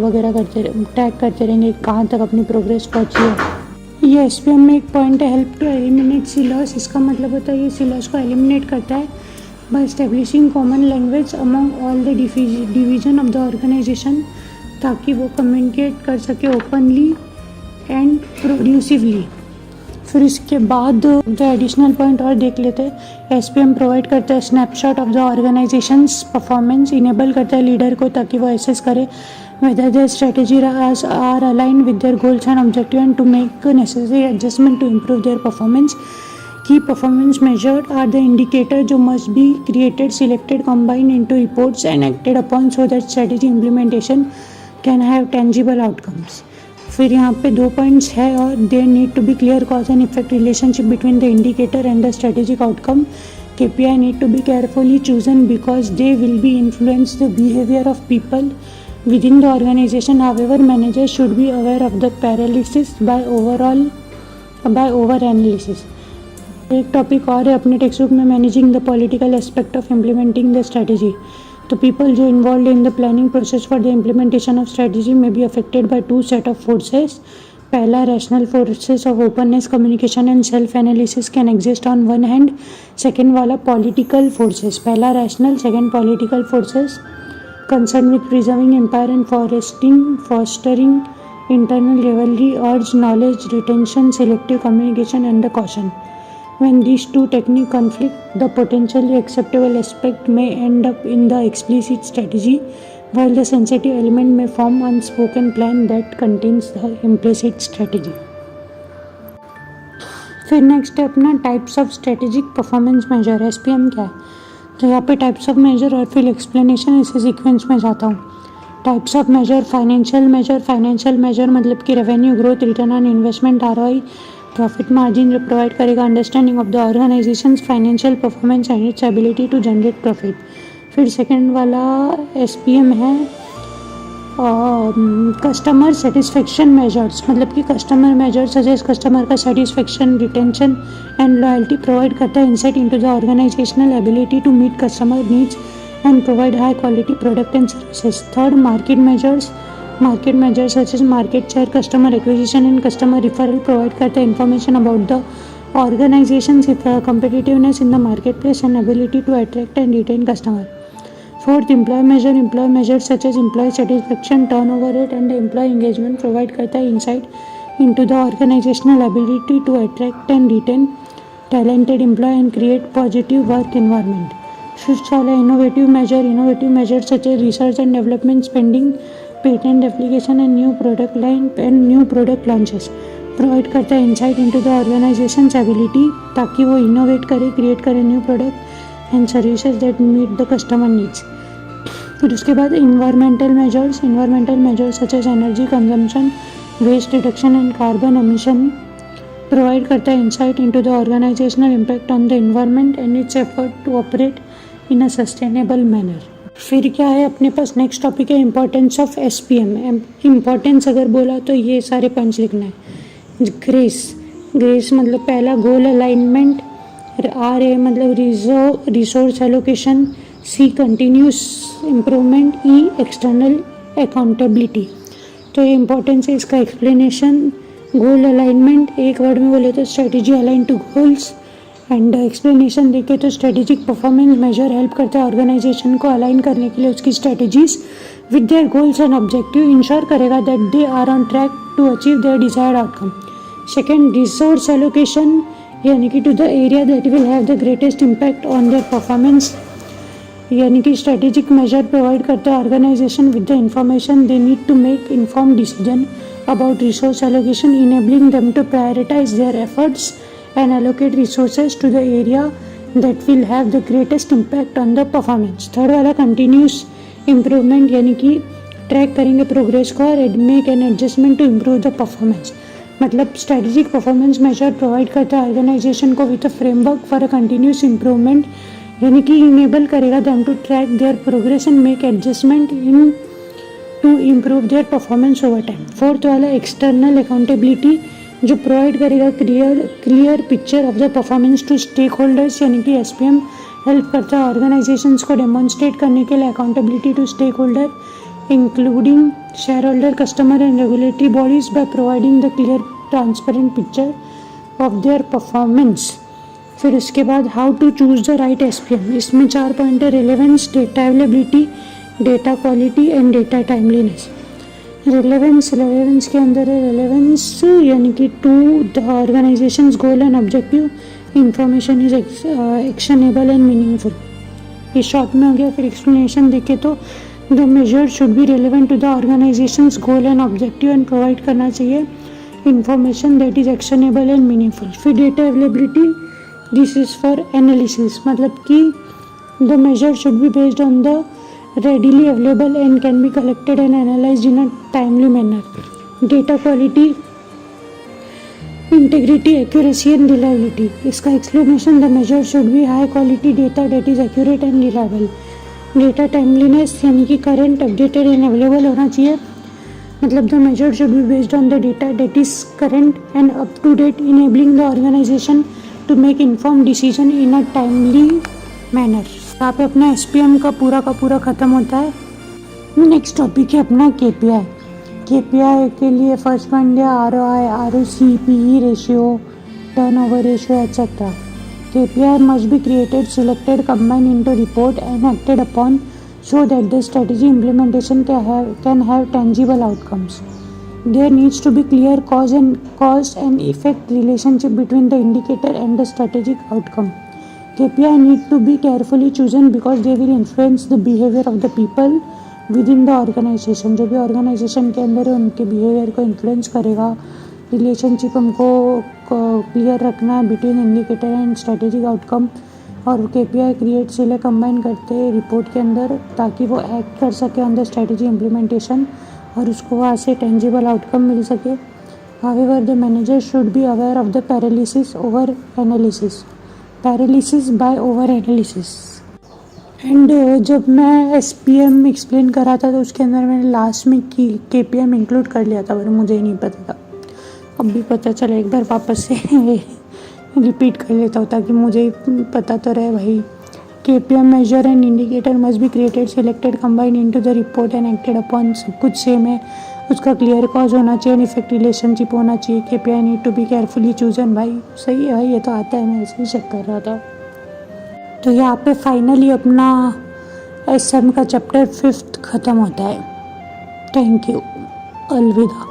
[SPEAKER 1] करते रहेंगे कहाँ तक अपनी प्रोग्रेस पहुँची है. ये SPM में एक पॉइंट है हेल्प टू एलिमिनेट सिलॉस. इसका मतलब होता है ये सिलॉस को एलिमिनेट करता है by establishing common language among all the division of the organisation, ताकि वो कम्युनिकेट कर सके ओपनली एंड प्रोड्यूसिवली. फिर इसके बाद जो एडिशनल पॉइंट और देख लेते हैं. SPM प्रोवाइड करता है snapshot of the organisations performance, enable करता है लीडर को ताकि वो एसेस करे whether their strategy are aligned with their goals and objectives and to make necessary adjustment to improve their performance. Key performance measures are the indicator जो must be created, selected, combined into reports and acted upon so that strategy implementation can have tangible outcomes. फिर यहाँ पे 2 पॉइंट्स है और there need to be clear cause and effect relationship between the indicator and the strategic outcome. KPI need to be carefully chosen because they will be influence the behavior of people within the organization. However, managers should be aware of the paralysis by over analysis. एक टॉपिक और है अपने टेक्स्ट बुक में, managing the political aspect of implementing the strategy. तो पीपल जो involve in the planning process for the implementation of strategy may be affected by 2 set of forces. पहला rational forces of openness, communication and self analysis can exist on one hand. Second वाला पॉलिटिकल फोर्सेस, पहला rational, second political forces concerned with preserving empire and fostering internal rivalry, urge knowledge retention, selective communication and the caution. When these two techniques conflict, the potentially acceptable aspect may end up in the explicit strategy, while the sensitive element may form unspoken plan that contains the implicit strategy. फिर नेक्स्ट है अपना types of strategic performance measure. SPM क्या है? तो यहाँ पे टाइप्स ऑफ मेजर और फिर एक्सप्लेनेशन इसी सीक्वेंस में जाता हूँ. Types of measure, financial measure मतलब कि revenue growth, return on investment, ROI, profit margin जो प्रोवाइड करेगा understanding of the organisation's financial performance and its ability to generate profit. फिर सेकंड वाला SPM है कस्टमर सेटिस्फेक्शन मेजर्स, मतलब कि कस्टमर मेजर्स सजेस्ट कस्टमर का satisfaction, retention and loyalty provide करता है insight into the organisational ability to meet customer needs and provide high quality product and services. Third, market measures such as market share, customer acquisition and customer referral provide करता है information about the organization's competitiveness in the marketplace and ability to attract and retain customer. Fourth, employee measures such as employee satisfaction, turnover rate and employee engagement provide करता है insight into the organizational ability to attract and retain talented employee and create positive work environment. Fifth वाला innovative measures such as research and development spending, patent application and new product line and new product launches provide करता है insight into the organisation's ability, ताकि वो इनोवेट करे, क्रिएट करे new product and services that meet the customer needs. फिर उसके बाद environmental measures such as energy consumption, waste reduction and carbon emission provide करता है insight into the organisational impact on the environment and its effort to operate in a sustainable manner. फिर क्या है अपने पास नेक्स्ट टॉपिक है इम्पोर्टेंस ऑफ SPM। इम्पोर्टेंस अगर बोला तो ये सारे पंच लिखना है। ग्रेस मतलब पहला गोल अलाइनमेंट, RA मतलब resource allocation, C continuous improvement, E external accountability. तो ये इम्पोर्टेंस है, इसका एक्सप्लेनेशन। गोल अलाइनमेंट एक वर्ड में बोले तो strategy align to goals, and explanation देखे तो स्ट्रेटेजिक परफॉर्मेंस मेजर हेल्प करता है ऑर्गेनाइजेशन को अलाइन करने के लिए उसकी strategies with their goals and objective, ensure करेगा that they are on track to achieve their desired outcome. Second, resource allocation यानी कि to the area that will have the greatest impact on their performance, यानी कि स्ट्रेटेजिक मेजर प्रोवाइड करता है organisation with the information they need to make inform decision about resource allocation, enabling them to prioritise their efforts and allocate resources to the area that will have the greatest impact on the performance. Third वाला continuous improvement यानी कि ट्रैक करेंगे प्रोग्रेस को और make an adjustment to improve the performance, मतलब स्ट्रेटेजिक परफॉर्मेंस मेजर प्रोवाइड करता है ऑर्गेनाइजेशन को with a framework for a continuous improvement, यानी कि इनेबल करेगा them to track their progress and make adjustment in to improve their performance over time. Fourth वाला एक्सटर्नल अकाउंटेबिलिटी जो प्रोवाइड करेगा clear picture of the performance to stakeholders, यानी कि SPM हेल्प करता है ऑर्गेनाइजेशंस को डेमोन्स्ट्रेट करने के लिए accountability to stakeholder including shareholder, customer and regulatory bodies by providing the clear transparent picture of their performance. फिर उसके बाद how to choose the right SPM, इसमें 4 पॉइंट है। Relevance, data availability, data quality and data timeliness. Relevance के अंदर है रेलेवेंस यानी कि to the organisation's goal and objective, information is actionable and meaningful, ये शॉर्ट में हो गया। फिर एक्सप्लेनेशन देखे तो the measure should be relevant to the organisation's goal and objective and provide करना चाहिए information that is actionable and meaningful. फिर data availability, this is for analysis, मतलब कि the measure should be based on the readily available and can be collected and analyzed in a timely manner. Data quality, integrity, accuracy and reliability. इसका explanation, the measure should be high quality data that is accurate and reliable. Data timeliness यानी कि current, updated and available होना चाहिए, मतलब the measure should be based on the data that is current and up to date, enabling the organization to make informed decision in a timely manner. यहाँ पे अपना SPM का पूरा ख़त्म होता है। नेक्स्ट टॉपिक है अपना KPI के लिए फर्स्ट पॉइंट है ROI, ROC, PE ratio, turnover ratio etcetera. KPI must be created, selected, combined into report and acted upon so that the strategy implementation can have tangible outcomes. There needs to be clear cause and effect relationship between the indicator and the strategic outcome. KPI need to be carefully chosen because they will influence the behavior of the people within the organization. जो भी ऑर्गेनाइजेशन के अंदर है उनके बिहेवियर को इन्फ्लुएंस करेगा। रिलेशनशिप हमको क्लियर रखना है between indicator and strategic outcome, और KPI क्रिएट से ले कंबाइन करते हैं रिपोर्ट के अंदर ताकि वो एक्ट कर सके ऑन द स्ट्रेटेजी इम्प्लीमेंटेशन और उसको वहाँ से टेंजिबल आउटकम मिल सके। However the manager should be aware of the paralysis by over analysis. And जब मैं SPM एक्सप्लेन करा था तो उसके अंदर मैंने लास्ट में KPM इंक्लूड कर लिया था, पर मुझे ही नहीं पता था। अब भी पता चला, एक बार वापस से रिपीट कर लेता हूँ ताकि मुझे ही पता तो रहे भाई। KPM measure and indicator must be created, selected, combined into the report and acted upon. सब कुछ सेम है, उसका क्लियर कॉज होना चाहिए, इफेक्ट रिलेशनशिप होना चाहिए। KPI need to be carefully chosen. भाई सही है भाई, ये तो आता है, मैं ऐसे ही चेक कर रहा था। तो यहाँ पे फाइनली अपना SM का चैप्टर 5th ख़त्म होता है। थैंक यू, अलविदा।